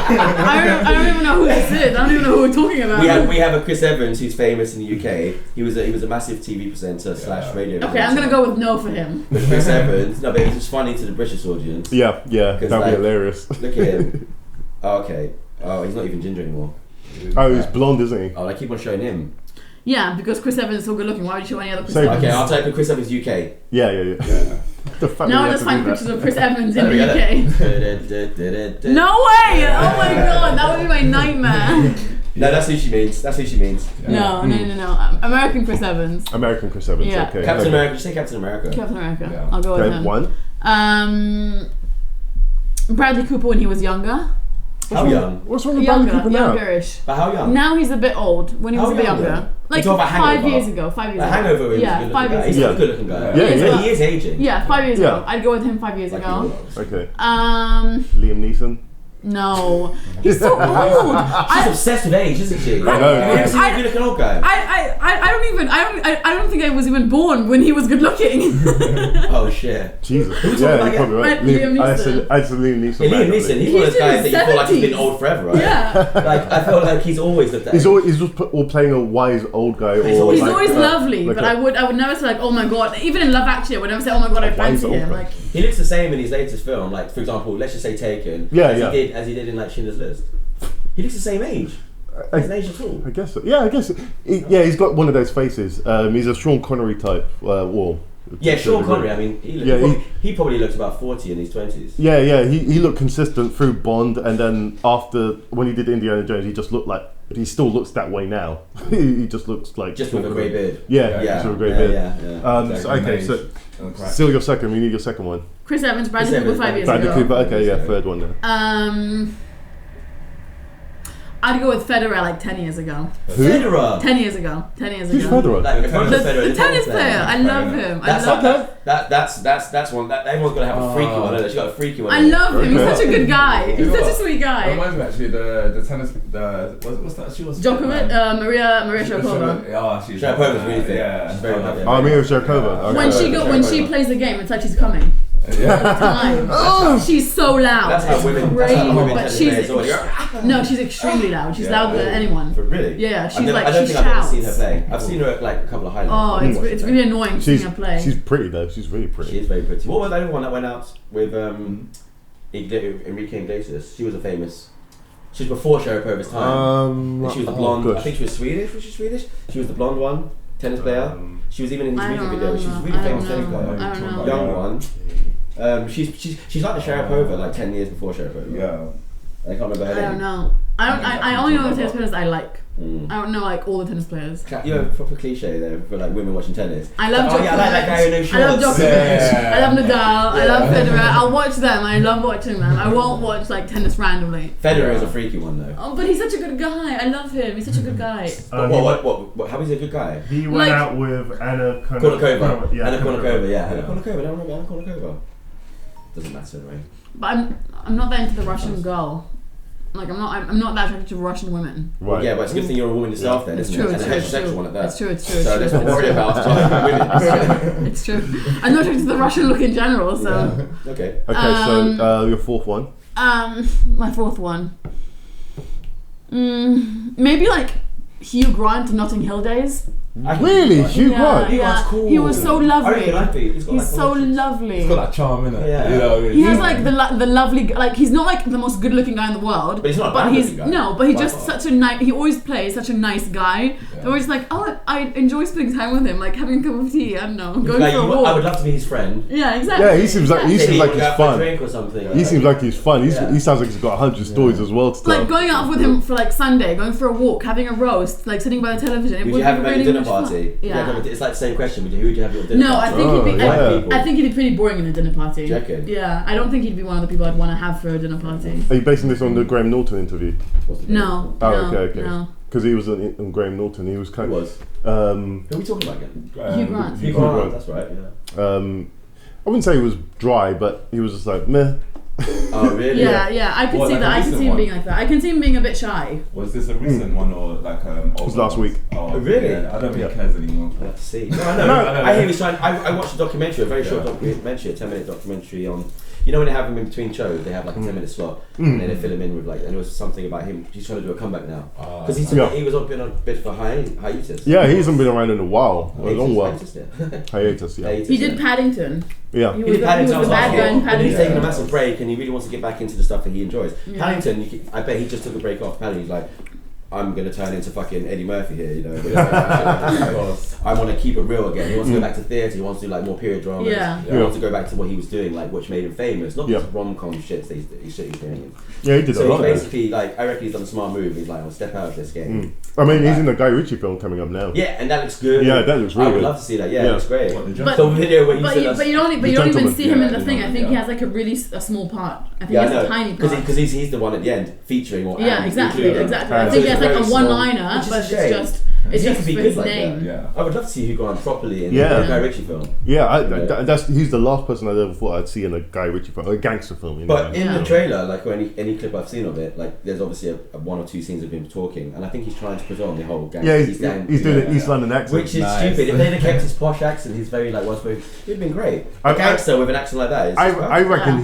I don't even know who this is. I don't even know who we're talking about. We have a Chris Evans who's famous in the UK. He was a massive TV presenter / radio. Okay, I'm gonna go with no for him. But Chris Evans, no, but he's just funny to the British audience. Yeah, that'd be like, hilarious. Look at him. Oh, okay. Oh, he's not even ginger anymore. Oh, he's blonde, isn't he? Oh, I keep on showing him. Yeah, because Chris Evans is so good looking. Why would you show any other Chris Same. Evans? Okay, I'll type in Chris Evans UK. Yeah. The fact Now that I you just have find to do pictures that. of Chris Evans in There we the go. UK. No way! Oh my god, that would be my nightmare. No, that's who she means. No. American Chris Evans. American Chris Evans. Yeah. Okay. Captain okay. America. Just say Captain America. Captain America. Yeah. I'll go with Okay, him. one. Bradley Cooper when he was younger. How young? What's wrong with Bradley Cooper now? Youngerish. But how young? Now he's a bit old. When he was How a bit young, younger, like You're talking about 5 Hangover. years ago. 5 years The ago. Hangover was Yeah, a good 5 looking years guy. He's ago. a good looking guy. Yeah, he is. He is aging. Yeah, 5 years ago. Yeah. I'd go with him 5 years Like ago. he was. Okay. Um, Liam Neeson. no, he's so old. She's obsessed with age, isn't she? I know. Have you ever seen a good looking old guy? I don't think I was even born when he was good looking. Oh shit. Jesus. Who's Yeah, talking you're probably right. about Liam Neeson? I said Liam Neeson. Yeah, Liam Neeson, he's one of those guys that you feel like he's been old forever, right? Yeah. Like I feel like he's always looked at. He's just all playing a wise old guy. He's or always He's like, always lovely, like but a- I would never say like, oh my god. Even in Love Actually, I would never say, oh my god, I fancy old him. guy. Like, He looks the same in his latest film. Like for example, let's just say Taken. Yeah, as he did in like Schindler's List. He looks the same age. He doesn't age at all. I guess so. Yeah, I guess. He's got one of those faces. He's a Sean Connery type. Yeah, Sean Connery. I mean, he probably looks about 40 in his 20s. Yeah. He looked consistent through Bond, and then after when he did Indiana Jones, he just looked like. He still looks that way now. He just looks like Just Sean with a grey Connery. beard. Yeah, just with a grey beard. Yeah. So, okay, so still your second. We need your second one. Chris Evans, Bradley Chris Cooper Evans, 5 years Bradley ago. Cooper. Okay, yeah, third one then. I'd go with Federer like 10 years ago. Federer. 10 years ago. 10 years Who's ago. Federer? Like, The tennis player. I love him. That's one that everyone's gonna have a freaky one. Isn't it? She got a freaky one. I love him. He's such a good guy. He's such a sweet guy. Reminds me actually the tennis. What's that? She was Djokovic, Maria Sharapova. Oh, she's Sharapova's really thick. Yeah, She's very happy. Oh, Mira Sharapova. Okay. When she plays the game, it's like she's coming. yeah. She's so loud. That's how It's women. crazy, That's how women but tend to she's play as well. no, she's extremely loud. She's louder than anyone. Really? Yeah, she's I like don't she think I've ever shouts. seen her play. I've seen her like a couple of highlights. Oh, it's really annoying seeing her play. She's pretty though. She's really She pretty. is very pretty. What was that other one that went out with Enrique Iglesias? She was a famous. She was before Sharapova's time. And she was the blonde. I think she was Swedish. Was she Swedish? She was the blonde one, tennis player. She was even in his music video. She was a really famous tennis player. I don't know. Young one. She's like the Sharapova, like 10 years before Sharapova. Yeah. I can't remember her I name. don't know. I only know the tennis players I like. Mm. I don't know like all the tennis players. You're a proper cliche there for like women watching tennis. I love Djokovic. I like that guy who knows shorts. I love Djokovic. Yeah. I love Nadal. I love Federer. I'll watch them. I love watching them. I won't watch like tennis randomly. Federer is a freaky one though. Oh, but he's such a good guy. I love him. He's such a good guy. What? How is he a good guy? He went Like- out with Anna Kournikova. Yeah, Anna Kournikova, yeah. Anna Yeah. Kournikova, I don't remember Anna Kournikova. Doesn't matter, right? But I'm not that into the Russian girl. Like I'm not that attracted to Russian women. Right. Yeah, but it's a good thing you're a woman yourself then, It's isn't true. it? It's And a true. heterosexual one at that. It's true. It's true. So let's not worry about women. It's true. I'm not attracted to the Russian look in general. So Okay. Okay, so your fourth one. my fourth one. Maybe like Hugh Grant to Notting Hill Days. Really? Hugh Grant? Hugh Grant's cool. He was so lovely. I reckon I'd be. He's got He's like so connections. lovely. It's got that charm in it. Yeah. You know what I mean? He has like the lovely, like he's not like the most good looking guy in the world, But he's not a but bad he's looking guy. no, but he's By just far. such a nice. He always plays such a nice guy. Yeah. So we're just like, oh, I enjoy spending time with him, like having a cup of tea. I don't know, going Like, for a I walk. would love to be his friend. Yeah, exactly. Yeah, he seems like Exactly. seems like Go he's out for a fun. drink or something. He seems like he's fun. Yeah. He sounds like he's got 100 stories as well to tell. Like going out with him for like Sunday, going for a walk, having a roast, like sitting by the television. It Would would you have be him at really your dinner much fun. party? Yeah. It's like the same question. Who would you have at your dinner No, I party? think he'd be. yeah. I think he'd be pretty boring in a dinner party. Do you reckon? Yeah, I don't think he'd be one of the people I'd want to have for a dinner party. Are you basing this on the Graham Norton interview? What's the No. Oh, no, okay. No. Because he was on Graham Norton. He was Who kind of. was? Who are we talking about again? Hugh Grant. Hugh Grant. Grant. That's right. Yeah. I wouldn't say he was dry, but he was just like meh. Oh really? Yeah, I could What, see like that. a I could recent see him one? being like that. I can see him being a bit shy. Was this a recent one or like It was last week. Oh, really? Yeah, I don't think Yeah. he cares anymore. I'll have to see. No, I know. I hear he's trying. I watched a documentary, a very short documentary, a 10-minute documentary on. You know when they have him in between shows, they have like a 10-minute slot, and then they fill him in with like, and it was something about him. He's trying to do a comeback now because he was on a bit of a hiatus. Yeah, he hasn't been around in a while. A long while. Hiatus, yeah. Hiatus, yeah. Hiatus, He did yeah. Paddington. Yeah. He He was, did Paddington. he was the bad guy in And he's Paddington. taking a massive break, and he really wants to get back into the stuff that he enjoys. Yeah. Paddington, I bet he just took a break off Paddington. He's like, I'm gonna turn into fucking Eddie Murphy here, you know. I want to keep it real again. He wants to go back to theatre. He wants to do like more period dramas. He wants to go back to what he was doing, like which made him famous, not just rom-com shit that he's doing. Yeah, he did so a lot. So basically, like, I reckon he's done a smart move. He's like, I'll step out of this game. I mean, he's in the Guy Ritchie film coming up now. Yeah, and that looks good. Yeah, that looks really good. I would love to see that. Yeah, it looks great. But you don't even see him in the thing. I think he has like a small part. I think he has a tiny part. Because he's the one at the end featuring or exactly. I think he has like a one-liner, but it's just be for good his like name. That. I would love to see Hugh Grant properly in a Guy Ritchie film. Yeah, he's the last person I ever thought I'd see in a Guy Ritchie film, a gangster film. You know? But in the trailer, like or any clip I've seen of it, like there's obviously a 1 or 2 scenes of him talking, and I think he's trying to put on the whole gangster. Yeah, he's doing an East London accent, which is stupid. If they'd have kept his posh accent, he's very like well-spoken. It'd been great. A gangster with an accent like that. I reckon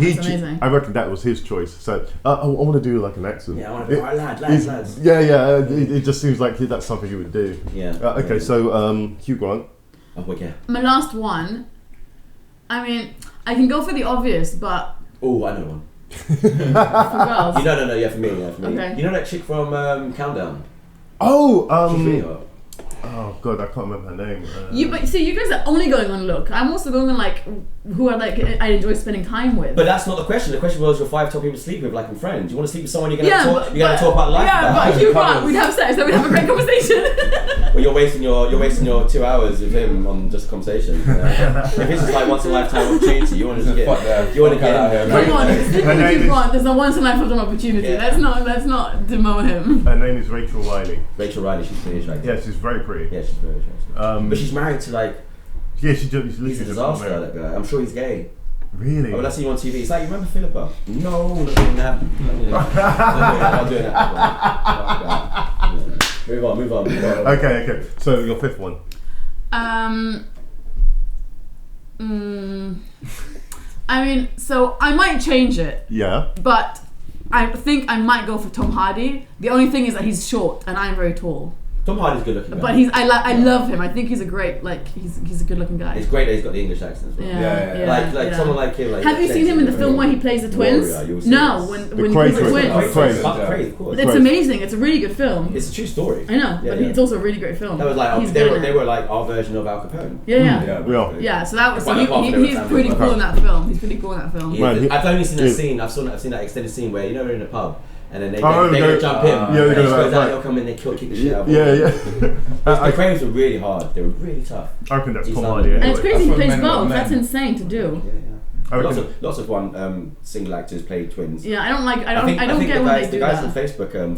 that was his choice. So I want to do like an accent. Yeah, I want to do lads. Yeah. It just seems like that's something you would do. Yeah. Okay, so Hugh Grant. Oh, yeah. My last one. I mean, I can go for the obvious, but. Oh, I know one. For girls. No. Yeah, for me. Okay. You know that chick from Countdown? Oh, she's really hot. Oh god, I can't remember her name. You guys are only going on look. I'm also going on like who I enjoy spending time with. But that's not the question. The question was your 5 top people to sleep with, like in Friends. You want to sleep with someone you're gonna talk about life. Yeah, about. but Hugh Grant, we'd have sex, then we'd have a great conversation. Well, you're wasting your 2 hours with him on just a conversation. If this is like once in a lifetime opportunity, you want to just get out here. Come on, Hugh Grant. There's no once in a lifetime opportunity. Yeah. Let's not demote him. Her name is Rachel Riley. Rachel Riley, she's pretty attractive. Yeah, she's very pretty. Yeah, she's very attractive. But she's married to like. Yeah, she's he's a disaster, that guy. I'm sure he's gay. Really? When I see you on TV, it's like, you remember Philippa? No, not doing that. Not doing that. Move on. Okay. So your 5th one. I mean, so I might change it. Yeah. But I think I might go for Tom Hardy. The only thing is that he's short and I'm very tall. Tom Hardy's good looking guy. But I love him. I think he's a great, he's a good looking guy. It's great that he's got the English accent as well. Yeah. Someone like him. Like, have you seen him in the film where he plays the twins? No, when he plays the twins. Crazy, of course. It's amazing. It's a really good film. It's a true story. I know, but it's also a really great film. That was like they were like our version of Al Capone. Yeah. So that was he's pretty cool in that film. I've only seen that scene. I've seen that extended scene where we're in a pub. And then they go jump him. Yeah, he goes out, he'll come in, they kick the shit out of him. The cranes were really hard. They were really tough. I reckon that's Tom Hardy. And it's crazy he plays both. That's insane to do. Lots of single actors play twins. Yeah, I don't get when they do that. The guys from Facebook film.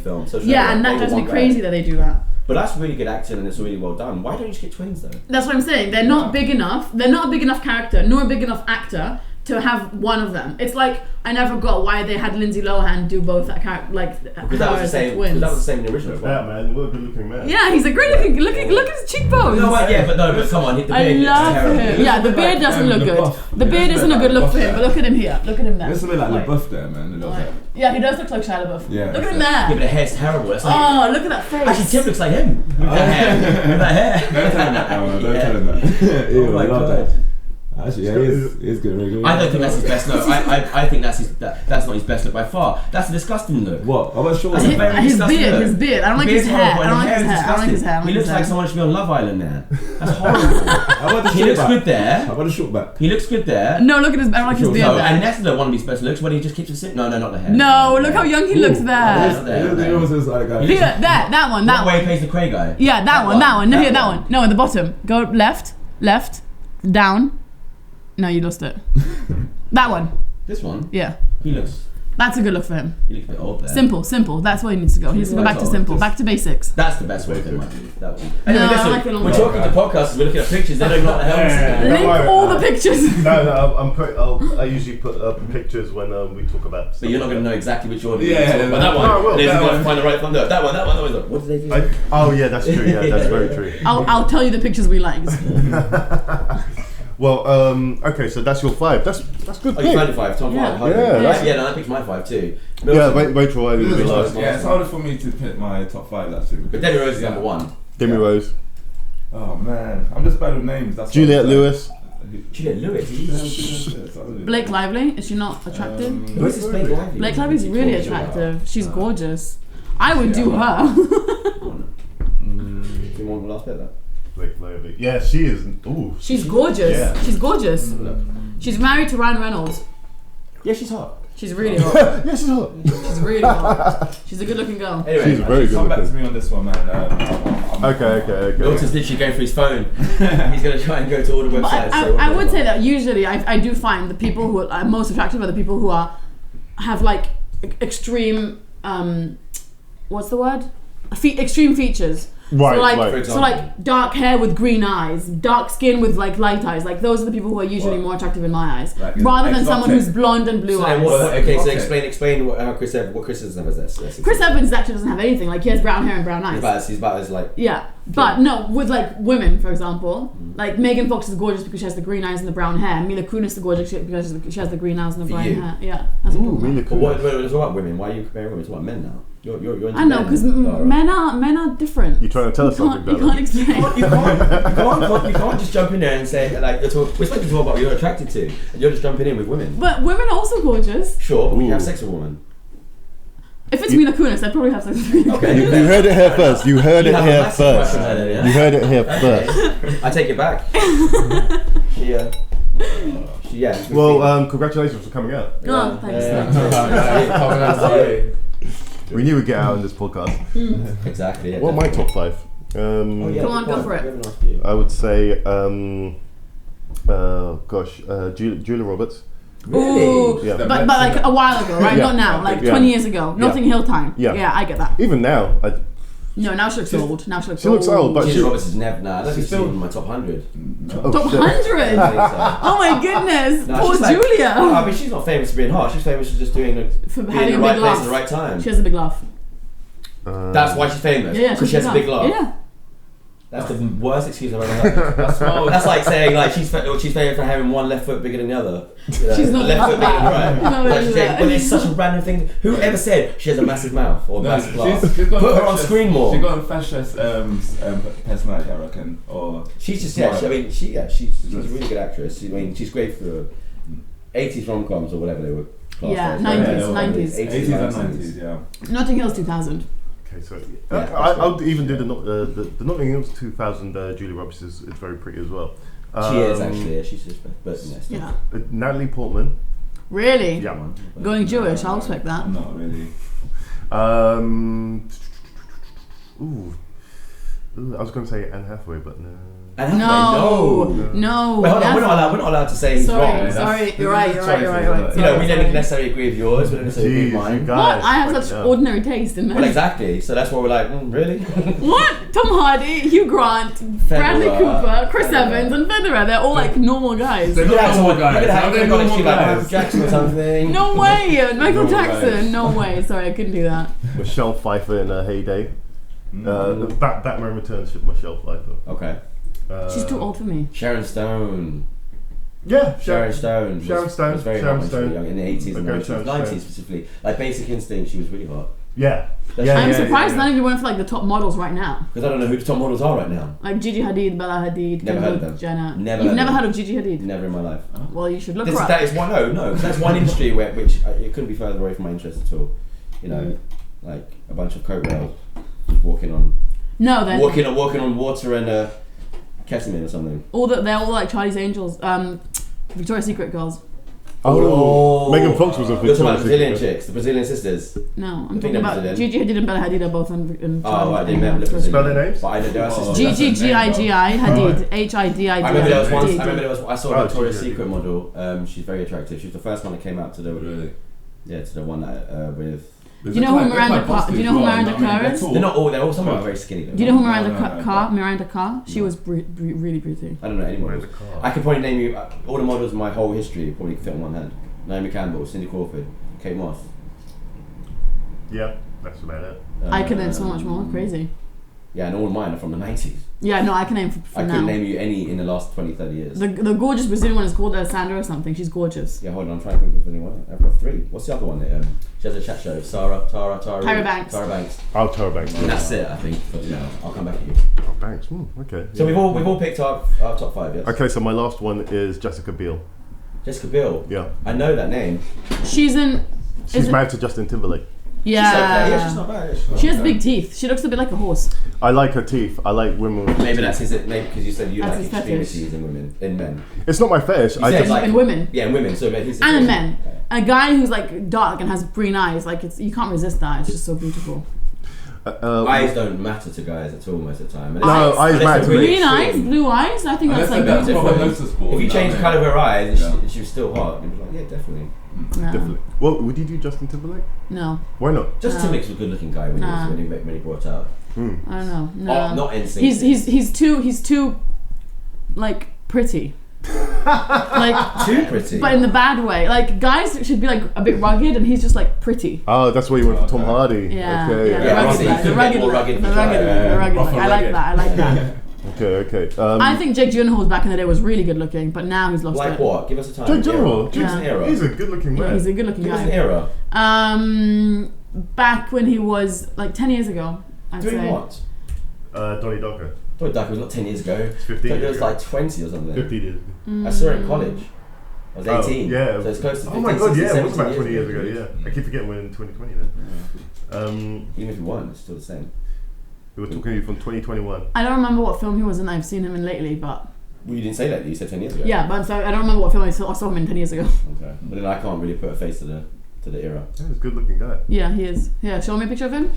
And that drives me crazy that they do that. But that's really good acting and it's really well done. Why don't you just get twins though? That's what I'm saying. They're not big enough. They're not a big enough character, nor a big enough actor to have one of them. It's like I never got why they had Lindsay Lohan do both that character, like because that was the same. Because that was the same in the original. Yeah, man, what a good looking man. Yeah, he's a great looking. Look at his cheekbones. But come on, the beard. I love him. Yeah, the beard doesn't look good. The beard isn't a good look for him. But look at him here. Look at him there. There's something like LaBeouf there, man. Yeah, he does look like Shia LaBeouf. Yeah, look at him there. Yeah, but the hair's terrible. It's like, look at that face. Actually, Tim looks like him. With that hair. Don't tell him that, man. Don't tell him that. Oh my god. Actually, yeah, he's good, really good. I don't think that's his best look. I think that's not his best look by far. That's a disgusting look. What? I was sure. His beard. I don't like his hair. He looks like someone should be on Love Island there. That's horrible. He looks good there. How about a short back? He looks good there. No, look at his. I don't like his beard there. And that's one of his best looks when he just keeps it sitting. No, not the hair. No, look how young he looks there. That one. That way he plays the Cray guy. Yeah, that one. No, here, that one. No, at the bottom. Go left, down. No, you lost it. That one. This one? Yeah. He looks... That's a good look for him. He looks a bit old there. Simple. That's where he needs to go. He needs to go back to simple. Back to basics. That's the best way for him, I think. That one. Anyway, listen, I like it we're talking to podcasters, we're looking at pictures, they don't know what the hell is. Link all the pictures. No, I usually put up pictures when we talk about stuff. But you're not going to know exactly which one. Yeah, but that one. I will. They're going to find the right one. That one. What did they do? Oh yeah, that's true. Yeah, that's very true. I'll tell you the pictures we liked. Well, okay, so that's your 5. That's good. Oh, you found your 5. Tom Hardy. Yeah, I picked my 5 too. Milton. Yeah, Rachel Riley was the last. Yeah, it's harder for me to pick my top 5 actually. But Demi Rose is number 1. Demi Rose. Oh man, I'm just bad with names. That's Juliette Lewis. Juliette Lewis. Blake Lively. Is she not attractive? Who is this Blake Lively? Blake Lively's really attractive. She's gorgeous. I would do her. Do you want the last bit though? Yeah, she is. Ooh. She's gorgeous. Yeah. She's gorgeous. She's married to Ryan Reynolds. Yeah, she's hot. She's really hot. Yeah, she's hot. She's really hot. She's a good looking girl. Anyway, She's very good Come back to looking. me on this one, man. Okay. Milton's literally going through his phone. He's going to try and go to all the But websites. I would say that usually I do find the people who are most attractive are the people who have like extreme what's the word? Extreme features. Right, so like right. so like dark hair with green eyes, dark skin with like light eyes. Like those are the people who are usually more attractive in my eyes, Like rather than someone exotic. who's blonde and blue eyes. So explain what Chris Evans has this. Chris Evans actually doesn't have anything. Like he has brown hair and brown eyes. He's about as like. Yeah, but no, with like women, for example, like Megan Fox is gorgeous because she has the green eyes and the brown hair. Mila Kunis is gorgeous because she has the green eyes and the brown hair. Yeah, that's Ooh, what Mila But what Kunis. about women? Why are you comparing women? It's about men now. You're into I know, because men are different. You trying to tell us something, You can't explain. You can't just jump in there and say like we're supposed to talk about what you're attracted to, and you're just jumping in with women. But women are also gorgeous. Sure, but we Ooh. have sex with a woman. If it's Mila Kunis, I'd probably have sex with Mila Kunis. Okay. You heard it here first. You heard You it have a here massive first. crush on her, yeah? You heard it here first. I take it back. Yeah. Well, congratulations for coming out. Oh, thanks. We knew we'd get out in this podcast. Exactly. Yeah, What are my top 5? Oh, yeah, Come on, good go point. for it. We haven't asked you. I would say, Julia Roberts. Ooh, Yeah. but like a while ago, right? Yeah. Not now, like Yeah. 20 years ago. Yeah. Notting Hill time. Yeah. Yeah, I get that. Even now, No, now she looks old. Now she looks She looks old, but Julia she- Roberts is never. Nah, I don't think she's still- in my top 100. Top shit. 100. I think so. Oh my goodness, No, poor she's like- Julia. Oh, I mean, she's not famous for being hot. She's famous for just doing For being having in a the right big place laugh. at the right time. She has a big laugh. That's why she's famous. Yeah, Because she has a big laugh. Yeah. That's the worst excuse I've ever heard. That's like saying like she's famous for having one left foot bigger than the other. She's not left foot bigger than the right. No, Like it's she's that. saying, but it's such a random thing. Who ever said she has a massive mouth or massive laugh? she's got Put a her on fascist- screen more. She's got a fascist personality, I reckon. Or She's just Right. she's a really good actress. She's great for 80s rom-coms or whatever they were. classed Yeah, as. 90s, Yeah, 90s. 80s and 90s, yeah. Notting Hill's 2000. Okay, so Yeah, I'll even do the Notting Hill's 2000. Julia Roberts is very pretty as well. She is actually. Yeah, she's just, but yeah, still. Yeah. Natalie Portman. Really? Yeah. Going Jewish, I'll respect that. Not really. Ooh, I was going to say Anne Hathaway, but no. And No. Wait, hold on. We're not allowed to say he's wrong. Sorry, you're right. You know, we Sorry. don't necessarily agree with yours. We don't necessarily agree with Jeez, mine. you guys. What? I have such Yeah. ordinary taste in men. Well, exactly. So that's why we're like, really? What? Tom Hardy, Hugh Grant, Bradley Cooper, Chris Federer. Evans, and Federer. They're all like normal guys. They're You could not have normal someone- you guys. could have How are they like normal Michael guys? Jackson or something. No way, Michael Normal Jackson. guys. No way. Sorry, I couldn't do that. Michelle Pfeiffer in her heyday. Batman Returns with Michelle Pfeiffer. Okay. She's too old for me. Sharon Stone. Yeah, Sharon Stone. Sharon Stone. was very Sharon hot when she was Stone. young, in the 80s and Okay, 90s. Sharon 90s Stone. specifically. Like Basic Instinct, she was really hot. Yeah. I'm surprised none of you went for like the top models right now. Because I don't know who the top models are right now. Like Gigi Hadid, Bella Hadid, Never heard of Kendall them. Jenner. Never You've heard never of heard of Gigi Hadid? Never in my life. Well, you should look This, her up. that is one. No, 'cause that's one industry which it couldn't be further away from my interest at all. You know, like a bunch of coat rails walking on walking on water and ketamine or something. They're all like Charlie's Angels, Victoria's Secret girls. Oh, Megan Fox was a You're talking about Victoria's the Brazilian Secret. chicks, the Brazilian sisters. No, I'm I think talking they're about Brazilian. Gigi Hadid and Bella Hadid are both in Oh, right, they in met Victoria's Spell their names? But I know there are sisters. Gigi G-I-G-I Hadid H-I-D-I-D. I remember there was one. I remember there was. I saw a Oh, Victoria's Gigi. Secret model. She's very attractive. She was the first one that came out to the. Really? Yeah, to the one that with. Do you know who Miranda Carr? Do you know who Miranda Carr is? They're not all. They're all. Some are very skinny. Though. Do you know who No, Miranda no, no, Carr? Miranda Carr? She was really pretty. I don't know any models. Miranda Carr. I could probably name you all the models in my whole history. Probably fit on one hand. Naomi Campbell, Cindy Crawford, Kate Moss. Yeah, that's about it. I could name so much more. Crazy. Yeah, and all of mine are from the 90s. Yeah, no, I can name I from couldn't now. name you any in the last 20, 30 years. The gorgeous Brazilian one is called Sandra or something. She's gorgeous. Yeah, hold on, I'm trying to think of anyone. I've got 3. What's the other one that she has a chat show? Tara Banks. Tyra Banks. Oh, Tara Banks. And that's it, I think. But yeah, I'll come back to you. Tara Banks. Okay. So yeah. we've all picked our top 5, yes? Okay, so my last one is Jessica Biel. Jessica Biel. Yeah. I know that name. She's in. She's married to Justin Timberlake. Yeah. She's okay. Yeah, she's not bad. She has big teeth. She looks a bit like a horse. I like her teeth. I like women with Maybe teeth. that's his. Maybe because you said you That's like his fetish. extremities in women, in men. It's not my fetish. You I said just like in women. Yeah, in women. So his And in men. A guy who's like dark and has green eyes, like you can't resist that. It's just so beautiful. eyes don't matter to guys at all most of the time. No, eyes Unless matter. they're really Green eyes, extreme. blue eyes. I think that's like That's beautiful. proper noticeable. If you change the I mean? colour of her eyes and Yeah. she was still hot, you'd be like, yeah, definitely. No. definitely. Well, would you do Justin Timberlake? No, Why not? Just No. Timberlake's a good-looking guy when he brought out. I don't know. No, Not NSYNC. he's too like pretty. Like too pretty. but in the bad way. Like guys should be like a bit rugged, and he's just like pretty. Oh, that's why you went for Tom Hardy. Yeah, Okay. yeah, Yeah, the rugged obviously, look, you the could rugged get more look, rugged the if you rugged try, look, the rugged look. rough I and like rugged. that. I like that. Okay. I think Jake Gyllenhaal back in the day was really good looking, but now he's lost Like it. what? Give us a time. Jake Gyllenhaal. Yeah. Give us an era. He's a good-looking Yeah, man. he's a good looking Give us an guy. era. Back when he was like 10 years ago, I'd Doing say. what? Donnie Darko. Donnie Darko was not 10 years ago. It's 15 It years was ago. like 20 or something. 50 years. I saw it in college. I was 18. yeah. So it's close to 15, Oh my god, 16, yeah, it was 17 about 20 years ago, yeah. I keep forgetting we're in 2020 then. Even if you won, it's still the same. We were talking to you from 2021. I don't remember what film he was in. I've seen him in lately, but Well, you didn't say that. You said 10 years ago. yeah, but so I don't remember what film I saw him in 10 years ago. Okay. But then I can't really put a face to the era. Yeah, he's a good-looking guy. Yeah, he is. Yeah, show me a picture of him.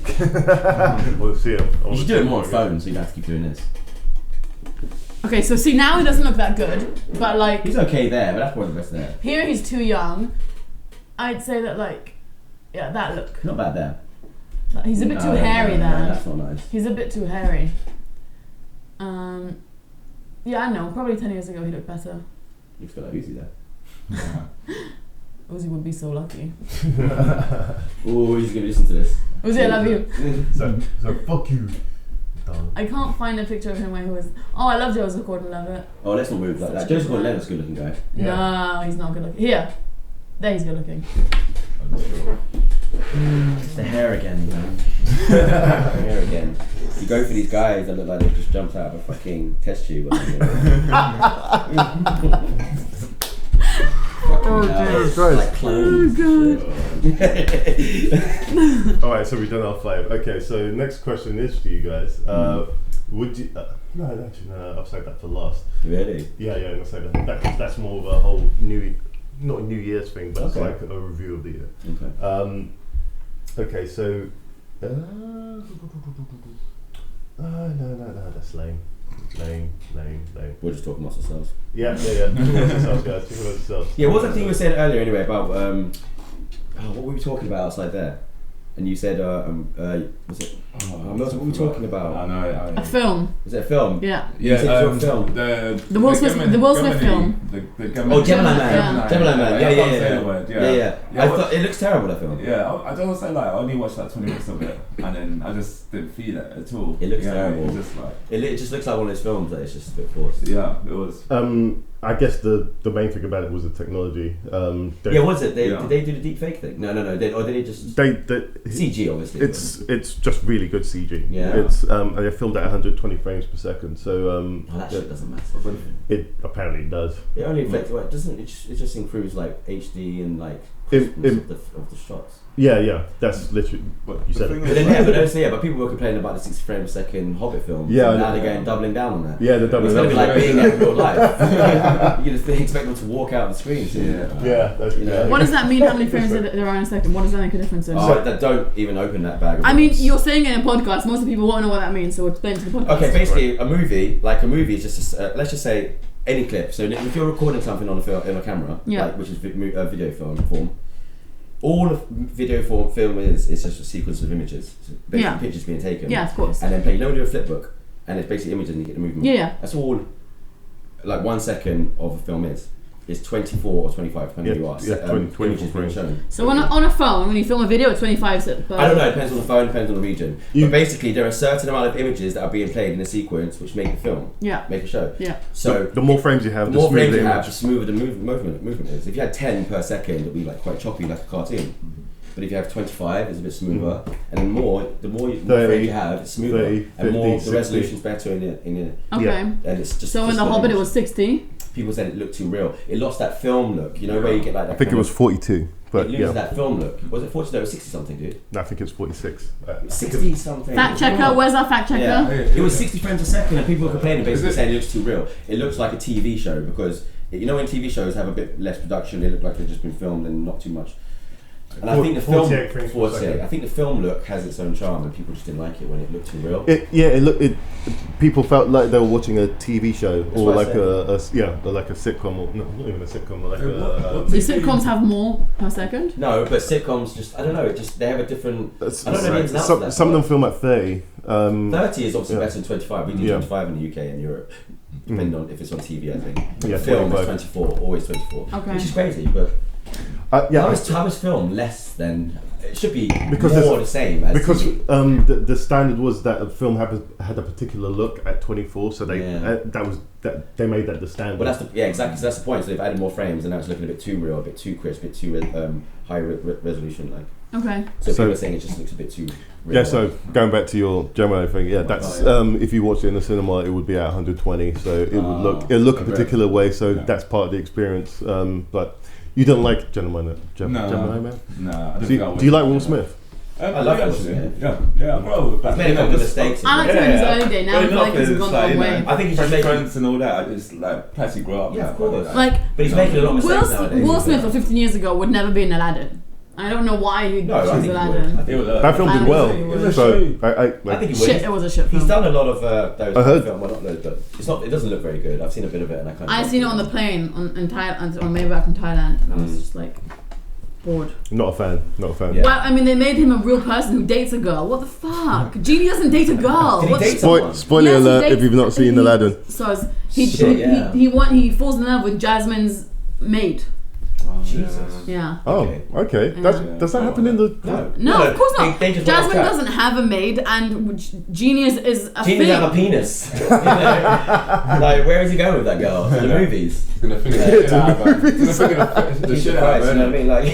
We'll see him. You should do it more on phone, so you don't have to keep doing this. Okay, so see now he doesn't look that good, but like He's okay there, but that's probably the best there. here he's too young. I'd say that like, yeah, that look. Not bad there. He's a bit too No, hairy no, there. That's not nice. He's a bit too hairy. Yeah, I know. Probably 10 years ago he looked better. You've got like Uzi there. Uzi would be so lucky. Oh, he's gonna listen to this. Uzi, I love you. So fuck you. I can't find a picture of him where he was. Oh, I love Joseph Gordon-Levitt. Oh, let's not move like that. Such a Joseph good Gordon-Levitt's a good looking guy. Yeah. No, he's not good looking. Here, there he's good looking. It's the hair again, man. The hair again. You go for these guys that look like they've just jumped out of a fucking test tube or something. Oh, Jesus Christ. Like clones. Alright, so we've done our 5. Okay, so next question is for you guys. Would you... no, actually, no, I'll save that for last. Really? Yeah, I'll save that. That's more of a whole new... Not a New Year's thing, but it's Okay. like a review of the year. Okay. Okay, so... no, that's lame. Lame. We're just talking amongst ourselves. Yeah. Talk about yourselves, guys. Talk about yourselves. Yeah, what was that thing you were saying earlier anyway about what were we talking about outside there? And you said was it Milton, what were we talking about? I know. A film. Was it a film? Yeah. You said it was a film. The Will Smith film. The Gemini Man. Yeah. Gemini Man. I can't say Yeah. the word, Yeah. I thought it looks terrible, that film. Yeah, I don't say like I only watched like 20 minutes of it, and then I just didn't feel it at all. It looks Yeah, terrible. It just like It just looks like one of those films that it's just a bit forced. yeah, it was. I guess the main thing about it was the technology. Yeah, was it? Did they do the deep fake thing? No. Or did they just CG? Obviously. It's just really good CG. Yeah. It's and they filmed at 120 frames per second. So that shit doesn't matter. it apparently does. It only affects. Well, it doesn't. It just improves like HD and like Im- of the shots. Yeah. That's literally what you said. thing But then but people were complaining about the 60 frames a second Hobbit film. Yeah, So now I know. they're going doubling down on that. Yeah, they're It's doubling going to be down. like being in real life. You just expect them to walk out the screen. So Yeah, that's You know. What does that mean? How many frames there are in a second? What does that make a difference in? that don't even open that bag. Of I mean, worms. you're saying it in a podcast. Most of the people won't know what that means, so explain to the podcast. Okay, basically, a movie is just let's just say any clip. So if you're recording something on a camera, Yeah. like, which is video form, all of video film is just a sequence of images. So basically, Yeah. pictures being taken. Yeah, of course. And then play. You know, when you do a flip book, and it's basically images and you get the movement. Yeah. That's all. Like 1 second of a film is 24 or 25, depending who you are. Yeah, 24 images being frames. shown. So on a phone, when you film a video, it's 25 seconds. I don't know, it depends on the phone, depends on the region. But basically, there are a certain amount of images that are being played in a sequence which make a film, Yeah. make a show. Yeah. So the more frames you have, the more smoother frames you the have, image. the smoother the movement is. If you had 10 per second, it'd be like quite choppy, like a cartoon. But if you have 25, it's a bit smoother, and then the more 30, frames you have, it's smoother, 30, and more 50, the resolution's better in it. Okay. Yeah. And it's just. So in just The one Hobbit, it image. was 60. people said it looked too real. It lost that film look, you know, where you get like that. I think it was 42, but it loses that film look. Was it 40? No, it was 60 something, dude. No, I think it's 46. 60 something. Fact checker, where's our fact checker? Yeah. It was 60 frames a second, and people were complaining, basically saying it looks too real. It looks like a TV show because you know when TV shows have a bit less production, they look like they've just been filmed and not too much. And I think the film, 48 frames per second. I think the film look has its own charm, and people just didn't like it when it looked too real. People felt like they were watching a TV show or like a sitcom, or no, not even a sitcom, or like Do sitcoms have more per second? No, but sitcoms just, I don't know, they have a different. I don't know the ins and outs of that. Some of them film at 30. 30 is obviously better than 25. We do 25 in the UK and Europe, depending on if it's on TV, I think. Yeah, film 25. is 24, always 24, Okay. which is crazy. But how is film less than? It should be more the same as TV. The standard was that a film had a particular look at 24, so they they made that the standard. Well, exactly. So that's the point. So they've added more frames, and now it's looking a bit too real, a bit too crisp, a bit too high resolution. Like. Okay. So people are saying it just looks a bit too real. Yeah. So going back to your Gemini thing, that's if you watch it in the cinema, it would be at 120. So it would look a particular way. So that's part of the experience. But you don't like Gemini Man? No. Do you like Will Smith? I love Will Smith. Yeah, bro. I've made a couple of mistakes. I like him in his early day. Now I feel like he's gone the wrong way. I think he's just making friends and all that. It's like Patty grow up. Yeah, of course. Like, but he's making a lot of mistakes nowadays. Will Smith of 15 years ago would never be in Aladdin. I don't know why he'd choose Aladdin. That film did well. So I think he would. It was a shit film. He's done a lot of those films, well not loads, but it doesn't look very good. I've seen a bit of it and I kind of. I seen it on the plane in Thailand, on my way back from Thailand, and I was just like bored. Not a fan. Yeah. Well, I mean, they made him a real person who dates a girl. What the fuck? Genie doesn't date a girl. Did he date someone? Spoiler alert if you've not seen Aladdin. So he falls in love with Jasmine's maid. Jesus. Yeah. Oh, okay. Does that happen in the? No, of course not. They just Jasmine doesn't have a maid, and Genie is a Genie's thing. have a penis. You know? Like, where is he going with that girl? To the movies. He's gonna figure the shit out. Jesus Christ, you know what I mean? Like,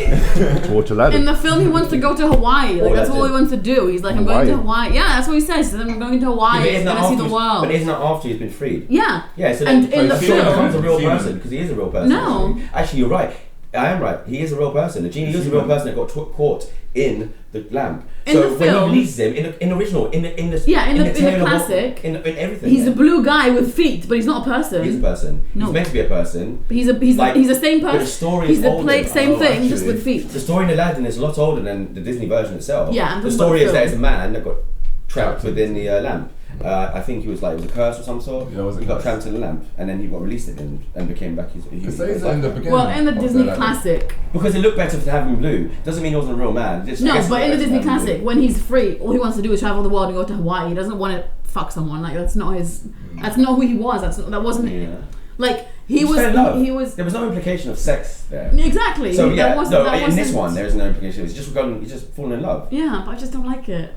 To watch Aladdin. In the film, he wants to go to Hawaii. Like, that's all he wants to do. He's like, I'm going to Hawaii. Yeah, that's what he says. He says, I'm going to Hawaii. He's going to see the world. But isn't that after he's been freed? Yeah. Yeah. So And then in the he becomes a film, real person because he is a real person. No. Actually, you're right. I am right. He is a real person. The genie is a real person that got caught in the lamp. In so the when film- he releases him in the original, in the in the tale of classic, in everything, he's a blue guy with feet, but he's not a person. He's a person. No. He's meant to be a person. He's the same But the person. story He's is the older. same thing, Actually, just with feet. The story in Aladdin is a lot older than the Disney version itself. Yeah, I'm the talking story about is the there's a film. man that got trapped within the lamp. I think it was a curse of some sort. Yeah, it was a he got curse. trapped in the lamp, and then he got released again and became back his. It says that in the beginning. Well, in the of Disney Aladdin. classic. Because it looked better to have him blue. Doesn't mean he wasn't a real man. No, but in the Disney classic, when he's free, all he wants to do is travel the world and go to Hawaii. He doesn't want to fuck someone. Like, that's not his. That's not who he was. That wasn't. Yeah. Like he Just was. fell in love. He was. There was no implication of sex there. Exactly. So yeah, in this wasn't- one there is no implication. He's just fallen in love. Yeah, but I just don't like it.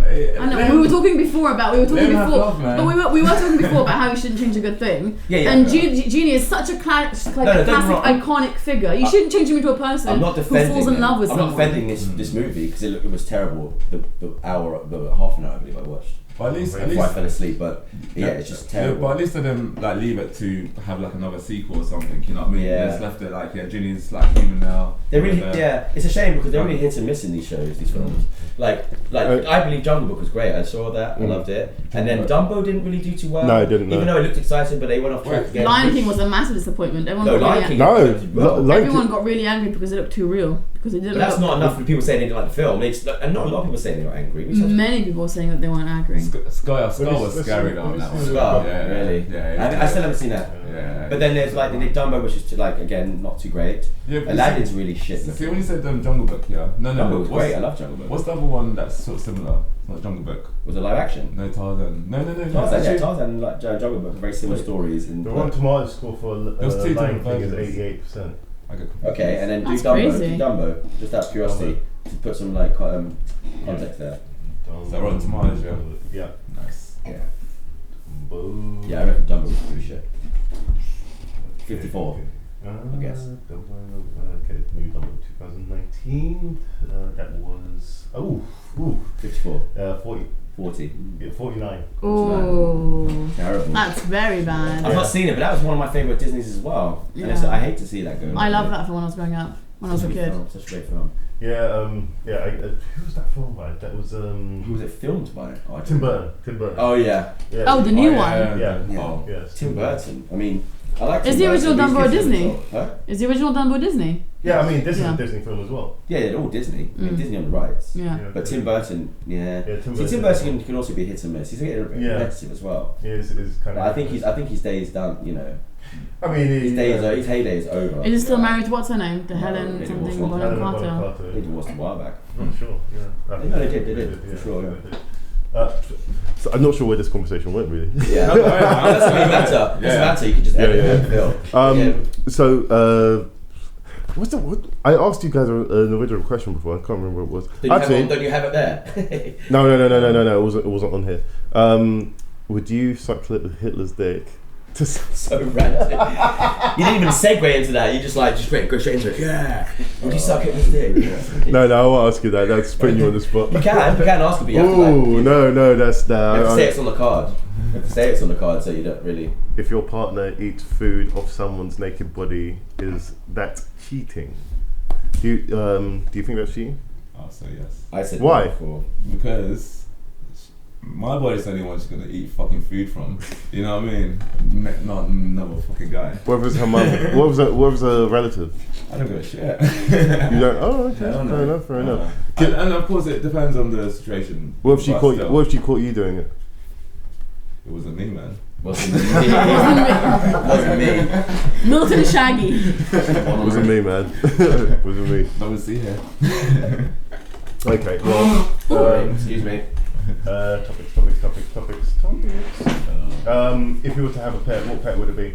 Hey, I know we were talking before, but we were talking man. talking before about how you shouldn't change a good thing. Yeah. And Genie is such a classic, don't get me wrong. iconic figure. You shouldn't change him into a person I'm not who defending falls in him. love with I'm someone. not defending this movie because it was terrible. The half an hour I believe I watched. But at least, Before I fell asleep, but yeah, it's just terrible. but at least they didn't leave it to have another sequel or something. You know what I mean? Yeah. They just left it Ginny's human now. They really, it's a shame because they're really hit and miss in these shows, these films. I believe Jungle Book was great. I saw that, I loved it, and then Dumbo didn't really do too well. No, it didn't. Even though it looked exciting, but they went off track again. Lion King was a massive disappointment. Everyone got really everyone got really angry because it looked too real. Because it didn't. But that's not enough for people saying they didn't like the film. And not a lot of people saying they were angry. Many people were saying that they weren't angry. Scar was scary though on that one. Scar, really? Yeah. I still haven't seen that. Yeah. But then there's they did Dumbo, which is again not too great. Yeah, but Aladdin's really shit. See when you said Jungle Book, yeah. No. Jungle Book's great. I love Jungle Book. What's the other one that's sort of similar? It's not Jungle Book. Was it live action? No, Tarzan. No. Tarzan, yeah, Tarzan and Jungle Book are very similar stories. The Rotten Tomatoes score for There's two Lion different King is versions. 88%. Okay, and then do That's Dumbo. crazy. Do Dumbo, just out of curiosity, to put some context there. Is that Rotten Tomatoes, yeah? Yeah. Nice. Yeah. Boom. Yeah, I reckon Dumbo was pretty shit. 54. I guess. Okay, new number 2019. That was 54. 40. 40. Yeah, 49. Oh, Terrible. that's very bad. I've not seen it, but that was one of my favourite Disney's as well. And Yeah. I hate to see that go. I love that from when I was growing up, when I was a kid. Such a great film. Yeah, who was that film by? That was Who was it filmed by? Oh, Tim Burton. Tim Burton. Oh yeah, Yeah. Oh, the new one. Yeah. Oh. Yes. Tim Burton. I mean, I like. Is Tim the Burton, original but he's Dumbo different Disney? as well. Huh? Is the original Dumbo Disney? Yeah, I mean, this is Yeah. a Disney film as well. Yeah, they're all Disney. I mean, Mm. Disney on the rights. Yeah. But Tim Burton, yeah. Yeah, Tim See, Tim Burton. Burton can also be hit and miss. He's getting Yeah. repetitive as well. Yeah, it's kind But of. I think his day is done. You know, I mean, his heyday is over. Is he still married to what's her name? To Helen they something divorced Bonham Bonham Carter. They divorced a while back. I'm sure. Yeah. No, they did, for sure. Yeah, Yeah. they did. So I'm not sure where this conversation went really. Yeah, that's what it matter. Doesn't matter. You can just edit it. So what? I asked you guys an original question before. I can't remember what it was. Don't you have it there? No. It wasn't on here. Would you suck Hitler's dick? So random. You didn't even segue into that. You just go straight into it. Yeah. Would you suck Hitler's dick? No, I won't ask you that. That's putting you on the spot. You can ask it, but you have to Oh no, that's You have to say it's on the card. You have to say it's on the card, so you don't really. If your partner eats food off someone's naked body, is that cheating? Do you think that's cheating? I'll say yes. I said Why? no before. Because my body's the only one she's gonna eat fucking food from. You know what I mean? Not another fucking guy. What was her mum? What was a relative? I don't give a shit. You don't. Oh, okay. Hell no. Fair enough. And of course it depends on the situation. What if she But caught? still, What if she caught you doing it? It wasn't me, man. Wasn't me. Milton Shaggy. Wasn't me, man. Wasn't me. That was here. Okay. Well. Excuse me. Topics. If you were to have a pet, what pet would it be?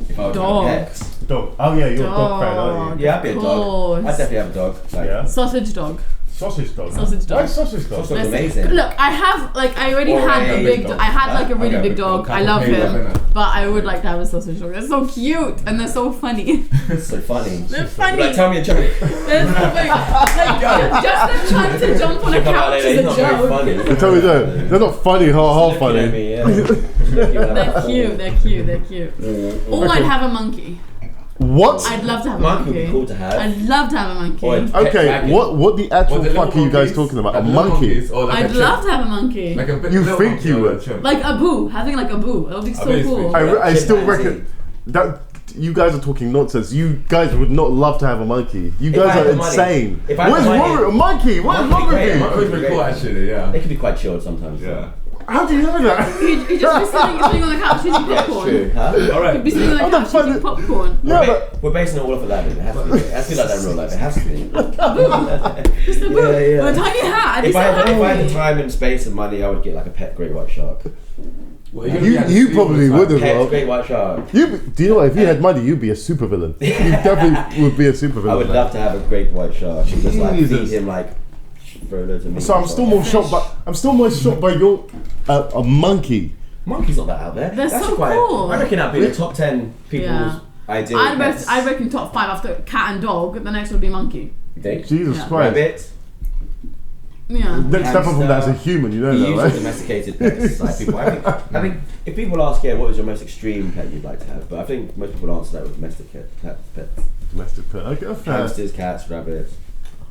If I was Dog. a pet. Dog. Oh yeah, you're a dog fan, aren't Dog. you? Yeah, I'd be a dog. course. I'd definitely have a dog. Like, Yeah. Sausage dog. Sausage dog. Sausage dog. Why sausage dog? Sausage dog. Listen, amazing. Look, I already Or had a a big. big dog. I had like a really Okay, big dog. I couple love pages, him, innit? but I would like to have a sausage dog. They're so cute and they're so funny. It's so funny. They're funny. Like, tell me a joke. They're so funny. Like just them trying to jump on a Come on, couch he's is a not very joke. funny. Tell me that they're not funny. Half Looking at funny. me, yeah. They're cute. Or I'd have a monkey. What? I'd love to have a Monkey would be monkey. cool to have. I'd love to have a monkey. Or a pet Okay. dragon. What the actual Was it fuck are little you guys monkeys? talking about? A Like little monkey? monkeys or like I'd a chimp? love to have a monkey. Like a bit You little think monkey you or a would? chimp. Like a boo, having like a boo. That would be so bet it's cool. pretty I still Chimpanzee. reckon that you guys are talking nonsense. You guys would not love to have a monkey. You If I guys had are the money- insane. if I had What is the money- wrong with a monkey? What is Monkey wrong with great, you? monkey- That was pretty cool actually, yeah. They can be quite chilled sometimes. Yeah. How do you know that? You'd just be sitting on the couch eating popcorn. True, huh? You'd Alright. be sitting on How the the couch fuck eating is- popcorn. Yeah, We're but we're basing it all off Aladdin. It has to be. It has to be like that in real life. It has to be. Just a boo. Yeah, yeah. With a tiny hat. If I had the happy. time and space and money, I would get like a pet great white shark. Well, you probably would as Pet well. great white shark. Do you know what? If you had money, you'd be a supervillain. You definitely would be a supervillain. I would love to have a great white shark and just like Jesus. feed him like throw loads of meat. So I'm still more shocked by your a monkey. Monkey's not that out there. They're That's so quite, cool. I reckon that'd be the top 10 people's Yeah. ideal pets. I reckon top 5 after cat and dog. The next would be monkey. You think? Jesus Yeah. Christ. Rabbit. Yeah. Next step up from that is a human. You know You that, use right? domesticated pets. Like people, I think if people ask, what was your most extreme pet you'd like to have? But I think most people answer that with domestic pets. Domestic pet. Okay, fair. Hamsters, cats, rabbits.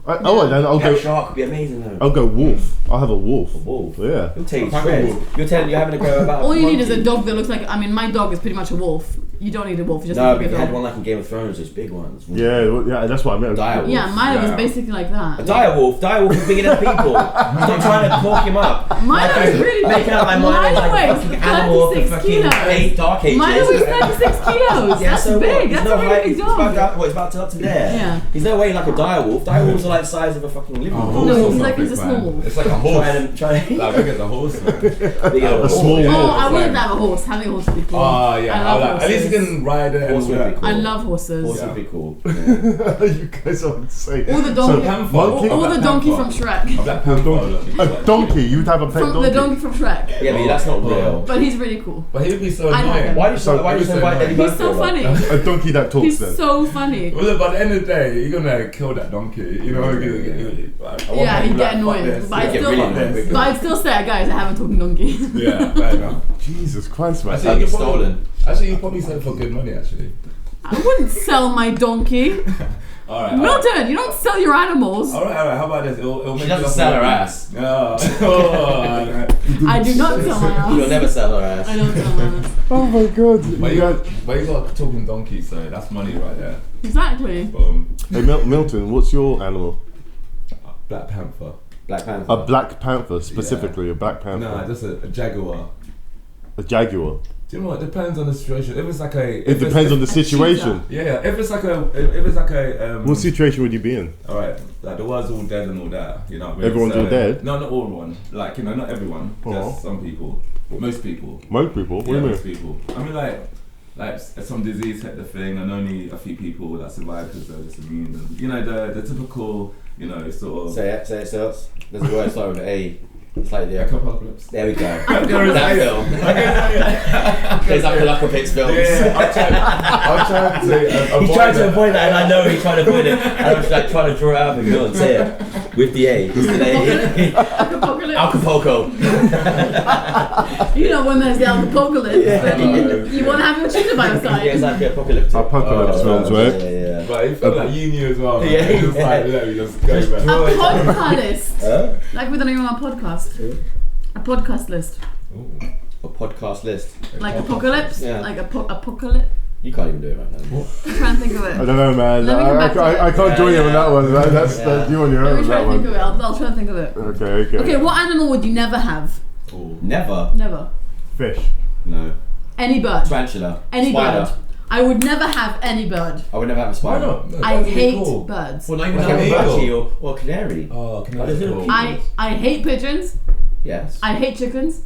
Oh, then I'll Pet go. shark would be amazing though. I'll go wolf. I'll have a wolf. A wolf. Yeah. He'll take I'll have a shreds. wolf. You're having to go about. All you need is a monkey. dog that looks like. I mean, my dog is pretty much a wolf. You don't need a wolf. You just No, need but a if you had dog. one like in Game of Thrones, those big ones. Yeah, that's what I meant. Dire wolf. Yeah, mine was Yeah. basically like that. A dire wolf is bigger than people. Stop trying to talk him up. Mine was really big. Making out like mine is like a weighs fucking animal of the 36 fucking kilos. dark ages. Mine weighs 36 kilos. Yeah, That's so big. what? He's That's no a really height- big It's about, dog. it's about to up to there. Yeah. He's no way like a dire wolf. Dire wolves are like the size of a fucking living room. No, he's Not like- big, he's a man. small wolf. It's like a horse. Trying Like big as a horse, man. bigger than A small Yeah, Oh, it's I like- wouldn't have a horse. Having a horse would be cool. Oh yeah, I love at least you can ride it. Horse would be cool. I love horses. Horse Yeah. would be cool. You guys are insane. All the donkey, Panther. all the donkey from A Shrek. Black Panther. A donkey? You'd have a pet From donkey? the donkey from Shrek. Yeah, but that's not real. But he's really cool. But he would be so I like annoying. him. Why do you say why Eddie He's Murphy so a lot? funny. A donkey that talks He's then. so funny. Well, look, by the end of the day, you're gonna kill that donkey. You know, Yeah, he'd get annoying. But Get really annoying. I'd still say, guys, I have a talking donkey. Yeah, fair enough. Jesus Christ, man. Actually, you Stolen. stolen. Actually, you probably sell it for good money. Actually. I wouldn't sell my donkey. All right. Milton, you don't sell your animals. All right. How about this? It'll She make doesn't you sell her money. ass. No. I do not sell my ass. You'll never sell her ass. I don't sell my ass. Oh my god. But You you guys- got a talking donkey, so that's money right there. Exactly. Boom. Hey Milton, what's your animal? Black Panther. Black Panther. A black panther, specifically, a black panther. Nah, just a jaguar. A jaguar. Do you know what? It depends on the situation. If it's like a. It depends on the situation. Yeah. If it's like a. What situation would you be in? All right, like the world's all dead and all that, you know what I mean? Everyone's all dead? No, not everyone. Like, you know, not everyone. Oh. Just some people. Most people. Most people? What Yeah, do you most mean? people. I mean, like some disease hit the thing, and only a few people that survived because they're just immune. And, you know, the typical, you know, sort of. Say it, so there's a word starting with A. It's like the Apocalypse. There we go. I'm gonna That say it. film. There's Apocalypse films. Yeah, I'm trying to He's trying to avoid that, and I know he's trying to avoid it. And I was like trying to draw it out of him and say it with the A. It's the A. Acapulco. You know when there's the apocalypse, Yeah. you want to have your cheetah by your Yeah, side. it's like apocalyptic. Apocalypse films, right? Yeah. But it felt like you knew as well. Right? Yeah, It was yeah. like, let me just go back. A podcast. Huh? Like with anyone on a podcast. A podcast list. Ooh. A podcast list. Like apocalypse. Yeah. Like apocalypse. You can't even do it right now. I'm trying to think of I it. don't know, man. Let me come back to it. I can't join you on that one, man. That's Yeah. you on your Let own me on try that to think of one. it. I'll try to think of it. Okay. Okay, what animal would you never have? Ooh. Never. Never. Fish. No. Any bird. Tarantula. Any Spider. bird. I would never have any bird. I would never have a Why spider. not? No, I that'd be hate cool. birds. Well, not even Well, like a eagle. budgie or canary. Oh, can Like, there's little cool. people. I hate pigeons. Yes. I hate chickens.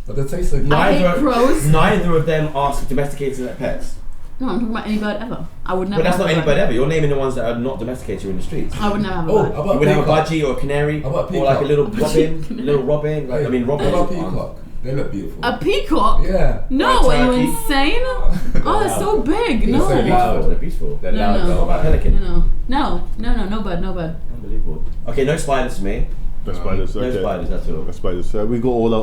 But they taste so good. I hate crows. Neither of them are domesticated as pets. No, I'm talking about any bird ever. I would never But that's have not a any bird ever. You're naming the ones that are not domesticated in the streets. I would never have a Oh, bird. how You about would have a peacock? budgie or a canary, How about or like a peacock? little robin, Like, I mean, robin. What about peacock? They look beautiful. A peacock? Yeah. No, Or a are you turkey. insane? Oh, they're so big. They're No. so They're loud. beautiful. They're beautiful. They're No, loud no. though. What about pelican? No bird, no bird. Unbelievable. Okay, no spiders for me. No spiders. No Okay. spiders at all. No spiders. So we've got all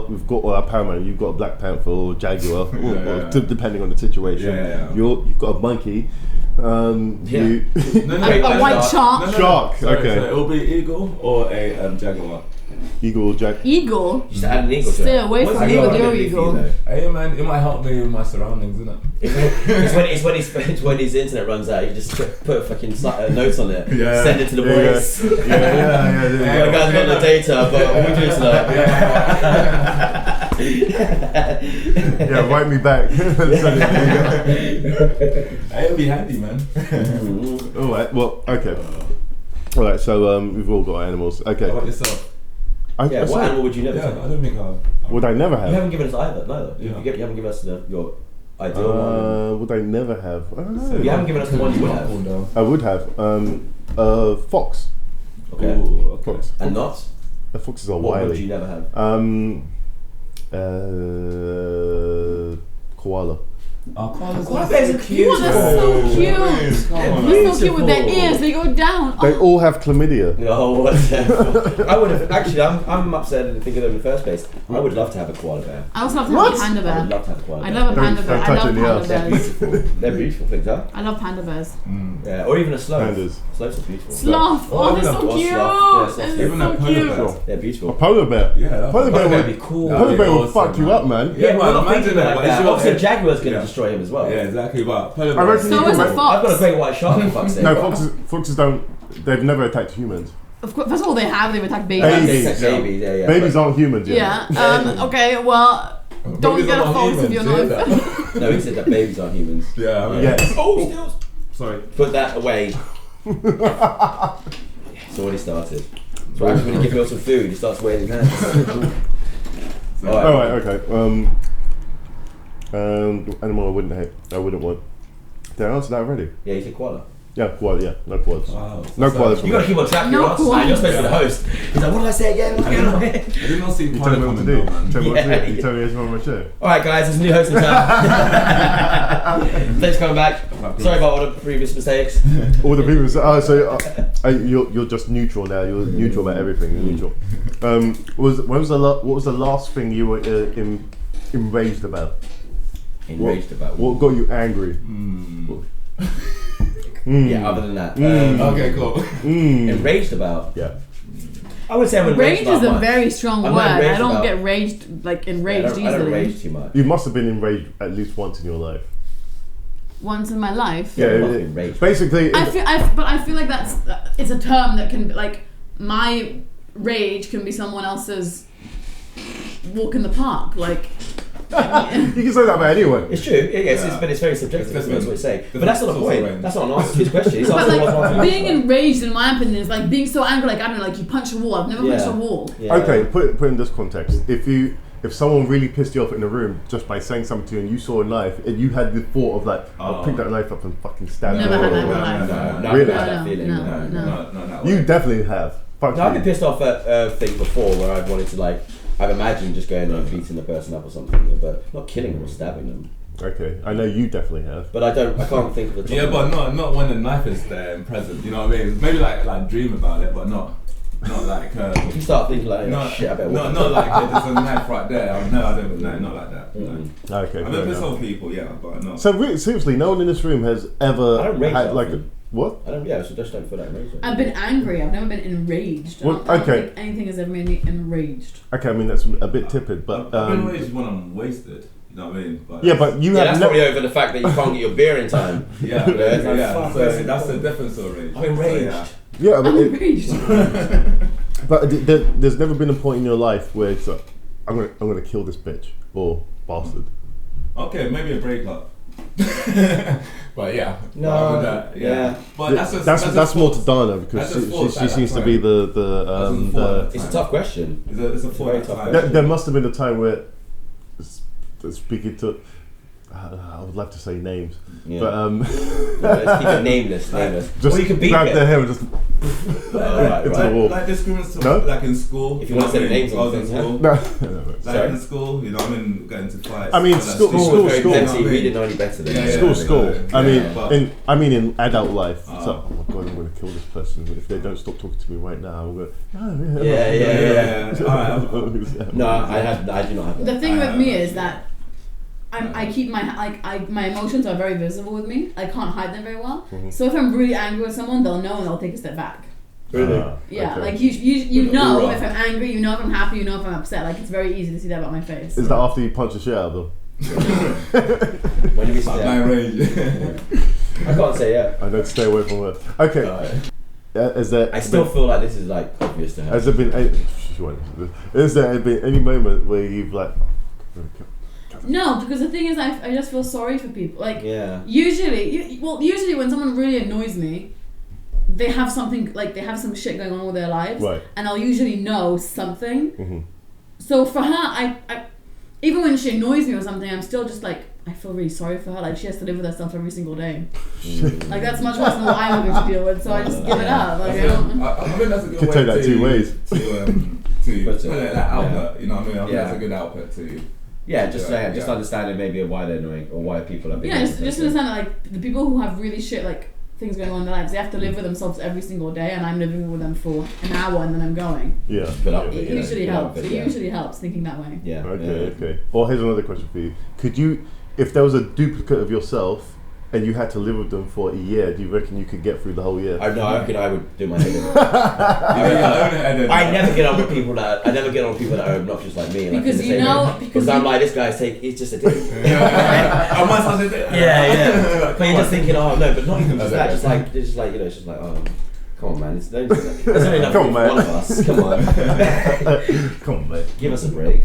our paramount. You've got a black panther or jaguar, or depending on the situation. Yeah. You've got a monkey. Yeah. You No, Wait, A white shark. Shark, Sorry, okay. So it'll be eagle or a jaguar. eagle, Eagle? Just add an eagle to Stay it. away What's from the me with eagle your gonna do for you, eagle. though? Hey man, it might help me with my surroundings, isn't it? It's when his internet runs out, you just put a fucking notes on it, Yeah. send it to the Yeah, boys. yeah. My guy's got the data, but what we do tonight? Yeah, write me back. Hey, it'll be handy, man. All right. Well, okay. All right. So we've all got animals. Okay. How about yourself? Yeah, what animal would you never Yeah, take? I don't think I. Would I never You have? haven't given us either, neither. Yeah. You haven't given us your ideal one. Would I never have? I don't know. You haven't given us the one you would have. Cool down. I would have. Fox. Okay. Ooh, okay. Fox. And not? The foxes are What would you wily. never have? Koala. Koala bears are cute. Oh, they're so cute. Come They're so cute with their ears. They go down. They Oh, all have chlamydia. Oh, whatever. I would have actually. I'm upset at thinking of them in the first place. I would love to have a koala bear. I also love to have a What? panda I would bear. love to have a koala I bear. love a panda Don't bear. I touch love it in the panda house. They're bears. beautiful. They're beautiful things, huh? I love panda bears. Yeah, or even a sloth. Pandas. Sloths are beautiful. Sloth. Oh, Oh, they're even so a cute. sloth. Yeah, They're even so a panda cute. bear. They're A beautiful. polar bear. Yeah, Polar bear That'd would be cool. Polar bear will awesome, fuck you man. up, man. Yeah, but we're not imagine thinking that, like but that. it's Obviously, your- a jaguar's going to Yeah. destroy him as well. Yeah, exactly. But polar I bears. reckon So you is can a make- fox. I've got a great white shark for fuck's sake. No, foxes don't. They've never attacked humans. Of course, that's all they have. They've attacked babies. Babies. Babies, yeah. Babies aren't humans yet. Yeah. Okay. Well, don't Babies get are a not fox if humans, you're yeah. not. No, he said that babies aren't humans. Yeah, I mean, Yes. Oh, still. sorry. Put that away. It's already started. So actually, when you give him some food, he starts waving hands. All right. Okay. Animal I wouldn't want. Did I answer that already? Yeah, you said koala. Yeah, koala. Yeah, no koalas. Wow. No koalas. You gotta keep on track of No your answers, man. You're supposed to be the host. He's like, what did I say again? What's going on here? I did not see You tell me what to do. man. Tell me what to Yeah. do. You tell me it's on my show. Alright guys, there's a new host in town. Thanks for coming back. Sorry about all the previous mistakes. All the people say, you're just neutral now. You're neutral about everything. You're neutral. What was the last thing you were enraged about? Enraged about What got you angry? Yeah, other than that. Okay, cool. Enraged about? Yeah. I would say I'm enraged Rage about is a much. very strong I'm word. not enraged I don't about- get raged like enraged I easily. don't rage too much. You must have been enraged at least once in your life. Once in my life. Yeah, I'm not enraged. Basically, I feel like it's a term that can like my rage can be someone else's walk in the park. Like you can say that about anyone. It's true, but it's very subjective. That's what it's saying. But that's not the point. range. That's not an answer to his question. He's but asking what's one like thing. being enraged, in my opinion, is like being so angry. Like I don't know, like you punch a wall. I've never punched a wall. Yeah. Okay, put in this context. If someone really pissed you off in the room just by saying something to you and you saw a knife and you had the thought of like, I'll pick that knife up and fucking stab Never you. had that in my life. No, Really? I had that feeling. No. No. You definitely have. Fuck No, I've you. been pissed off at things before where I've wanted to like, I've imagined just going and beating the person up or something, but not killing them or stabbing them. Okay, I know you definitely have. But I can't think of the top Yeah, of but my- not when the knife is there and present. You know what I mean? Maybe like dream about it, but not like. If you start thinking like, No, shit, I better walk. not like there's a knife right there. No, I don't. No, not like that. No. Okay, I've fair been pissed enough. off people, yeah, but not. So seriously, no one in this room has ever I don't rage had that like often. what? So just don't feel that enraged. I've been angry. I've never been enraged. Well, I don't okay. think anything has ever made me enraged. Okay, I mean that's a bit tepid, but I've been enraged when I'm wasted. You know what I mean? But yeah, but you Yeah, have that's never. probably over the fact that you can't get your beer in time. yeah. Fuck, So that's the difference of rage. I'm enraged. So, Yeah, but, I'm enraged. there's never been a point in your life where it's like, I'm gonna kill this bitch or bastard. Okay, maybe a breakup. But yeah, No, other than that, yeah. But that's more to Dana because That's a fault she at seems that to be time. the It's a tough question. It's a very fault tough at question. there must have been a time where speaking to I would love to say names, Yeah. but No, let's keep it nameless. just Or you can beat grab it. their hair and just Right, into the wall. Like discrimination, No? like in school. If you want to say names I on was in things, school. no. Like Sorry? in school, you know, I mean, getting into fights. I mean, Like school- that. school- was very school. petty. We didn't know any better than Yeah, that. School. Yeah, I mean in adult life. Oh. So, oh my god, I'm going to kill this person. If they don't stop talking to me right now, I'm going. Yeah. Alright, No, I do not have that. The thing with me is that I keep my emotions are very visible with me. I can't hide them very well. Mhm. So if I'm really angry with someone, they'll know and they'll take a step back. Really? Yeah, Okay. like you know Hoorah. if I'm angry, you know if I'm happy, you know if I'm upset. Like it's very easy to see that about my face. Is that after you punch the shit out of them? When did we say my that? rage. I can't say yeah. I know to stay away from her. Okay. Is there? I still feel like this is like obvious to her. Has there been? Is there been any moment where you've like? No, because the thing is, I just feel sorry for people. Like Yeah. usually when someone really annoys me, they have something like they have some shit going on with their lives, Right. and I'll usually know something. Mm-hmm. So for her, I even when she annoys me or something, I'm still just like I feel really sorry for her. Like she has to live with herself every single day. Like that's much worse than what I'm going to deal with. So I just give it up. Like I don't. I think that's a good Could way take that to, two ways. to Put it- put that outlet. You know what I mean? I think Yeah. that's a good outlet to. Yeah, just Yeah, just yeah. understanding maybe why they're annoying or why people are being. Yeah, just understand that like the people who have really shit like things going on in their lives, they have to live with themselves every single day, and I'm living with them for an hour and then I'm going. Yeah. Put up with It it, you know, usually put up helps. with It it, yeah. usually helps thinking that way. Yeah. Okay. Or here's another question for you. Could you, if there was a duplicate of yourself and you had to live with them for a year, do you reckon you could get through the whole year? I reckon I would do my head in. I I never get on with people that are obnoxious like me. Like, Because in the you same know- way. because I'm you- like, this guy's he's just a dick. Am I supposed to do it? Yeah. But you're just thinking, oh no, but not even just that. Just like you know, it's just like, oh, come on, man. There's only enough Come on, for man. one of us. Come on, Come on, mate. give us a break.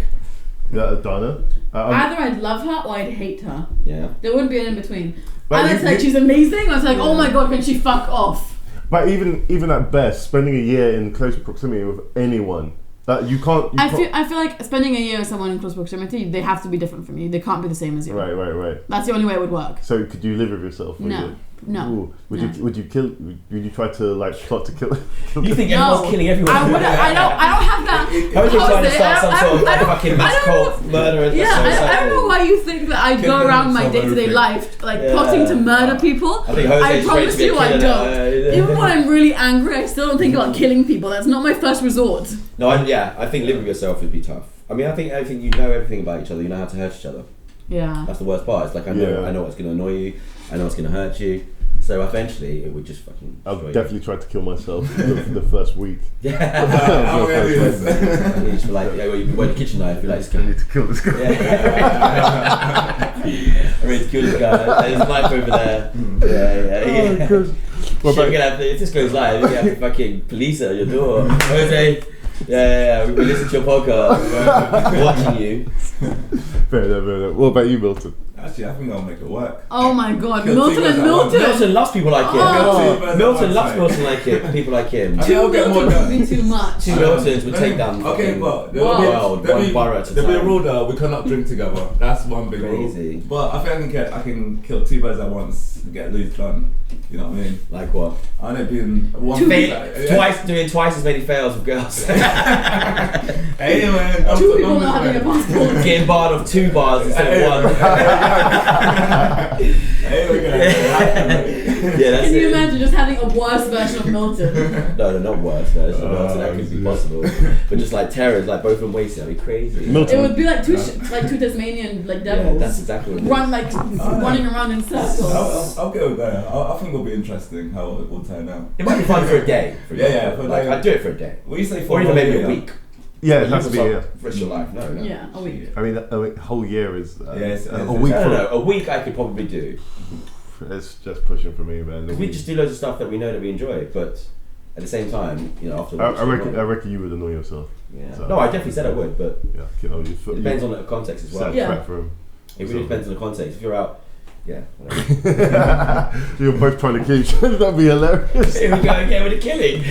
Yeah, Donna. Either I'd love her or I'd hate her. Yeah. There wouldn't be an in between. But Either you- it's like you- she's amazing, or it's like, oh Yeah. my god, can she fuck off? But even at best, spending a year in close proximity with anyone, Like you can't. I feel like spending a year with someone in close proximity, they have to be different from you. They can't be the same as you. Right. That's the only way it would work. So could you live with yourself? For a year? No. Ooh. Would you kill? Would you try to like plot to kill? You think everyone's killing everyone? I don't have that. Jose trying to start some sort of like fucking mass cult murderer. Yeah, I don't know why you think that I go around my day-to-day life like plotting to murder people. I think Jose's promise you I don't. Even when I'm really angry, I still don't think about killing people. That's not my first resort. No, I think living with yourself would be tough. I mean, I think you know everything about each other. You know how to hurt each other. Yeah. That's the worst part. It's like I know what's going to annoy you. I know what's going to hurt you. So eventually, it would just fucking. I've definitely tried to kill myself the first week. Yeah. You just like, you wear the kitchen knife. You're like, I need to kill this guy. Yeah. I mean, to kill this guy. There's a knife over there. Yeah. If this goes live, you have to fucking police at your door. Jose. Yeah, we listen to your podcast. Watching you. Fair enough. What about you, Milton? Actually, I think I'll make it work. Oh my god, Kill Milton and Milton! Milton loves people like him. Oh. Milton loves people like him. I'll get more Miltons done. would be too much. Two Miltons would take down Okay, the but world, one borough at a there'll be a time. rule though, we cannot drink together. That's one big Crazy. rule. But I think I can kill two birds at once and get loose done. You know what I mean? Like what? I know being one Doing twice as many fails with girls. Hey man, Two people not having a passport. Getting barred of 2 bars instead of 1. Yeah, that's Can you it. imagine just having a worse version of Milton? No, not worse version of Milton. That could be possible. But just like terrors, like both of them wasted. That'd be crazy. Milton. It would be like two Tasmanian like devils. Yeah, that's exactly what it is. Run like running around in circles. I'll go there. I think it'll be interesting how it will turn out. It might be fun for a day. For example. for like like- I'd do it for a day. What do you say for Or even maybe a week. Yeah, it has to be. For Yeah. the rest of your life. No. Yeah, a week. I mean, a whole year is Yes, a yes, week. I don't know. A week I could probably do. It's just pushing for me, man. Because we just do loads of stuff that we know that we enjoy, but at the same time, after. I reckon you would annoy yourself. Yeah. So- No, I definitely said I would, but Yeah, it depends on the context as well. Yeah. Threat for him. It really depends on the context. If you're out, whatever. You're both trying to kill each other. That'd be hilarious. Here we go again with the killing.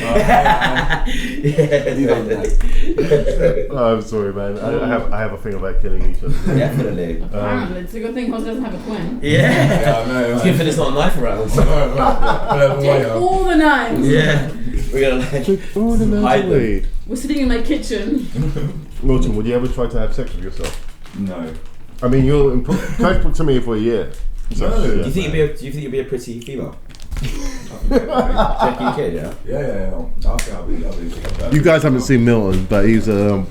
Oh, I'm sorry, man. I have a thing about killing each other. Definitely. Apparently, it's a good thing Jose doesn't have a twin. Yeah. I know. It's good for there's not a knife around. Take all the knives. Yeah. We're gonna Oh, the hide them. away. We're sitting in my kitchen. Milton, would you ever try to have sex with yourself? No. I mean, you're in close proximity for a year. So, No. Do you think you'd be a pretty female? Check you kid, yeah? Yeah. I think I'll be. You guys haven't seen Milton, but he's a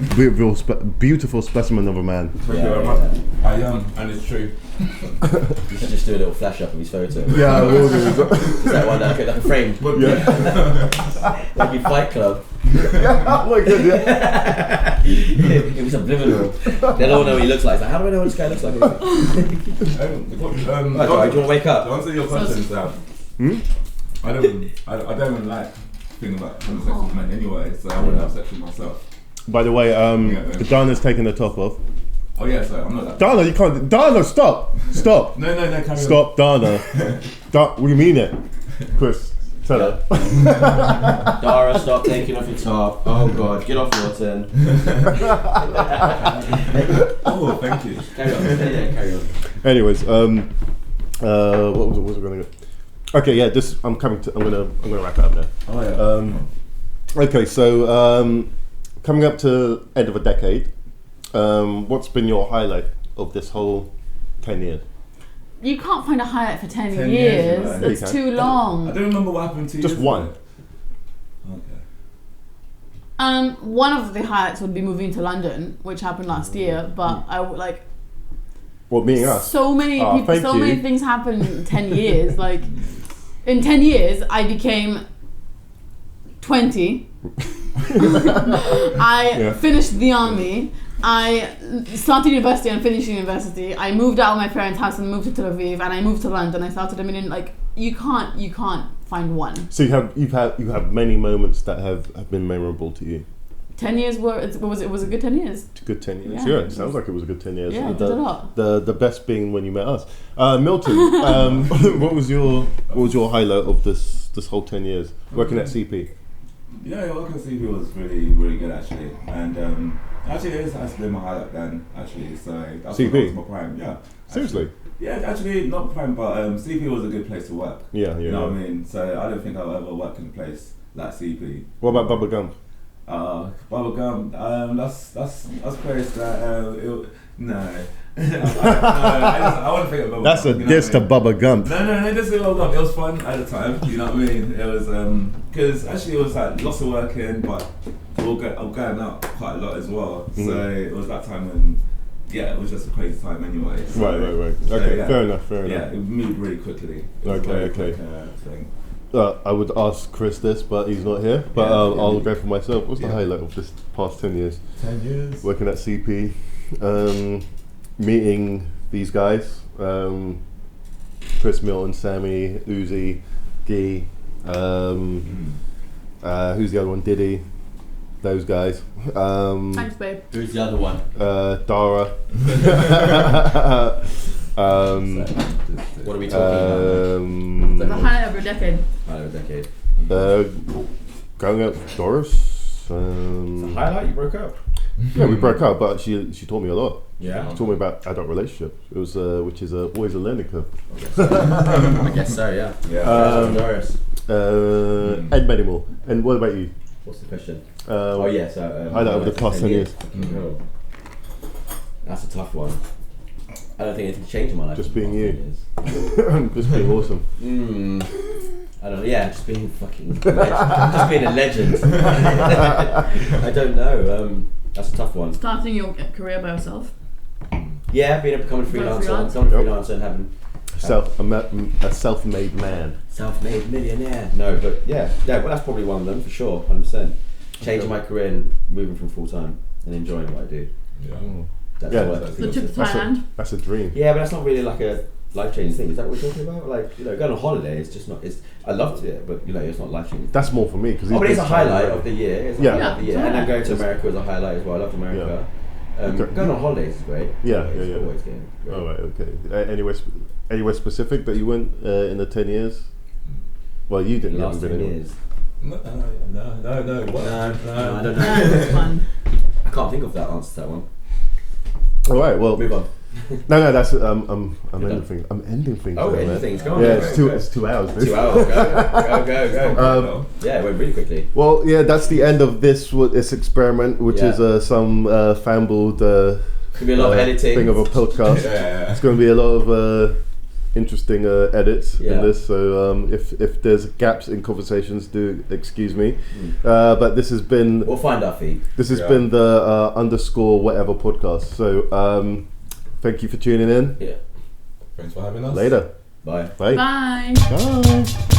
beautiful specimen of a man. Thank you very much. I am, and it's true. You should just do a little flash up of his photo. Yeah, I will do. Just that one, like a frame. Like your Fight Club. Oh my god, yeah. It was subliminal. They'll all know what he looks like. It's like, how do I know what this guy looks like? Do you want to wake To up? answer your question, Sam, I don't even like thinking about having sex with men anyway, so I wouldn't have sex with myself. By the way, Dana's taking the top off. Oh yeah, so I'm not that. Dana, you can't. Dana, stop! Stop! No, carry on. Stop, Dana. We mean it. Chris, tell her. Dara, stop taking off your top. Oh god, get off Milton. Oh, thank you. Carry on. Yeah, carry on. Anyways, what was I going to go? Okay, yeah, I'm gonna wrap it up now. Oh yeah. Okay, so coming up to end of a decade, what's been your highlight of this whole 10 years? You can't find a highlight for 10 10 years. years, right? It's You can. too long. I don't remember what happened 2 years Just one. ago. Okay. One of the highlights would be moving to London, which happened last year. But I would like What, meeting us? so many people. thank So you. many things happened in 10 years. Like in 10 years, I became 20. I finished the army. I started university and finished university. I moved out of my parents' house and moved to Tel Aviv, and I moved to London. I started a million. Like you can't find one. So you have many moments that have been memorable to you. 10 years it was a good 10 years. It's a good 10 years. Yeah. Yeah, it sounds like it was a good 10 years. Yeah, it did a lot. The best being when you met us. Milton, what was your highlight of this whole 10 years working at CP? Yeah, working at CP was really good actually, and actually it is actually my highlight then actually. So that's CP? What was my prime. Yeah. Seriously? Actually. Yeah, actually not prime, but CP was a good place to work. Yeah. You know what I mean? So I don't think I'll ever work in a place like CP. What about Bubba Gump? Bubblegum, that's a place that no. I want to think of Bubblegum. That's a diss to Bubba Gump. No, this is Bubblegum. It was fun at the time, you know what I mean? It was, because actually it was like lots of working, but I was going out quite a lot as well. So it was that time when, yeah, it was just a crazy time anyway. So, Right. So, Okay, yeah. fair enough. Yeah, it moved really quickly. It was Okay, a very okay. quick, thing. I would ask Chris this, but he's not here. But I'll go for myself. What's the highlight of this past 10 years? 10 years. Working at CP, meeting these guys, Chris, Milton, Sammy, Uzi, Guy, who's the other one? Diddy, those guys. Thanks, babe. Who's the other one? Dara. What are we talking The highlight of your decade. about? A decade. Going out with Doris. Highlight? You broke up? Yeah, we broke up, but she taught me a lot. Yeah. She taught me about adult relationships. It was which is always a learning curve. I guess so. Yeah. Yeah. Doris. And many more. And what about you? What's the question? Highlight over the past 10 years. Oh. That's a tough one. I don't think anything's changed in my life. Just in the being past you. 10 years. Just being awesome. I don't know. Yeah, just being fucking. Just being a legend. I don't know. That's a tough one. Starting your career by yourself. Yeah, becoming a freelancer, and having A self-made man. self-made millionaire. No, but yeah. Well, that's probably one of them for sure. 100%. Changing my career and moving from full time and enjoying what I do. Yeah. That's Yeah. what I The trip to Thailand. That's a dream. Yeah, but that's not really like a life-changing thing. Is that what we're talking about? Like, going on holiday is just not. I loved it, but it's not life-changing. That's more for me because But it's a highlight of the year. It's a Yeah. highlight of the year. Yeah. And then going to America was a highlight as well. I loved America. Okay. Going on holidays is great. Yeah. Always great. All right. Okay. Anywhere specific that you went in the 10 years? Well, you didn't. Last 10 years. No. What? No, I don't know. That's fun. I can't think of that answer to that one. All right. Well, Move on. no. That's I'm ending done? things. I'm ending things. Oh, now, ending man. things. Go on. Yeah, Go. it's 2 hours. This. 2 hours. Go. Yeah, it went really quickly. Well, yeah, that's the end of this experiment, which Yeah. is some fanbled Could be a lot of editing. thing of a podcast. Yeah. It's going to be a lot of interesting edits Yeah. in this. So if there's gaps in conversations, do excuse me. But this has been We'll find our feet. been the underscore whatever podcast. So thank you for tuning in. Yeah. Thanks for having us. Later. Bye. Bye. Bye. Bye.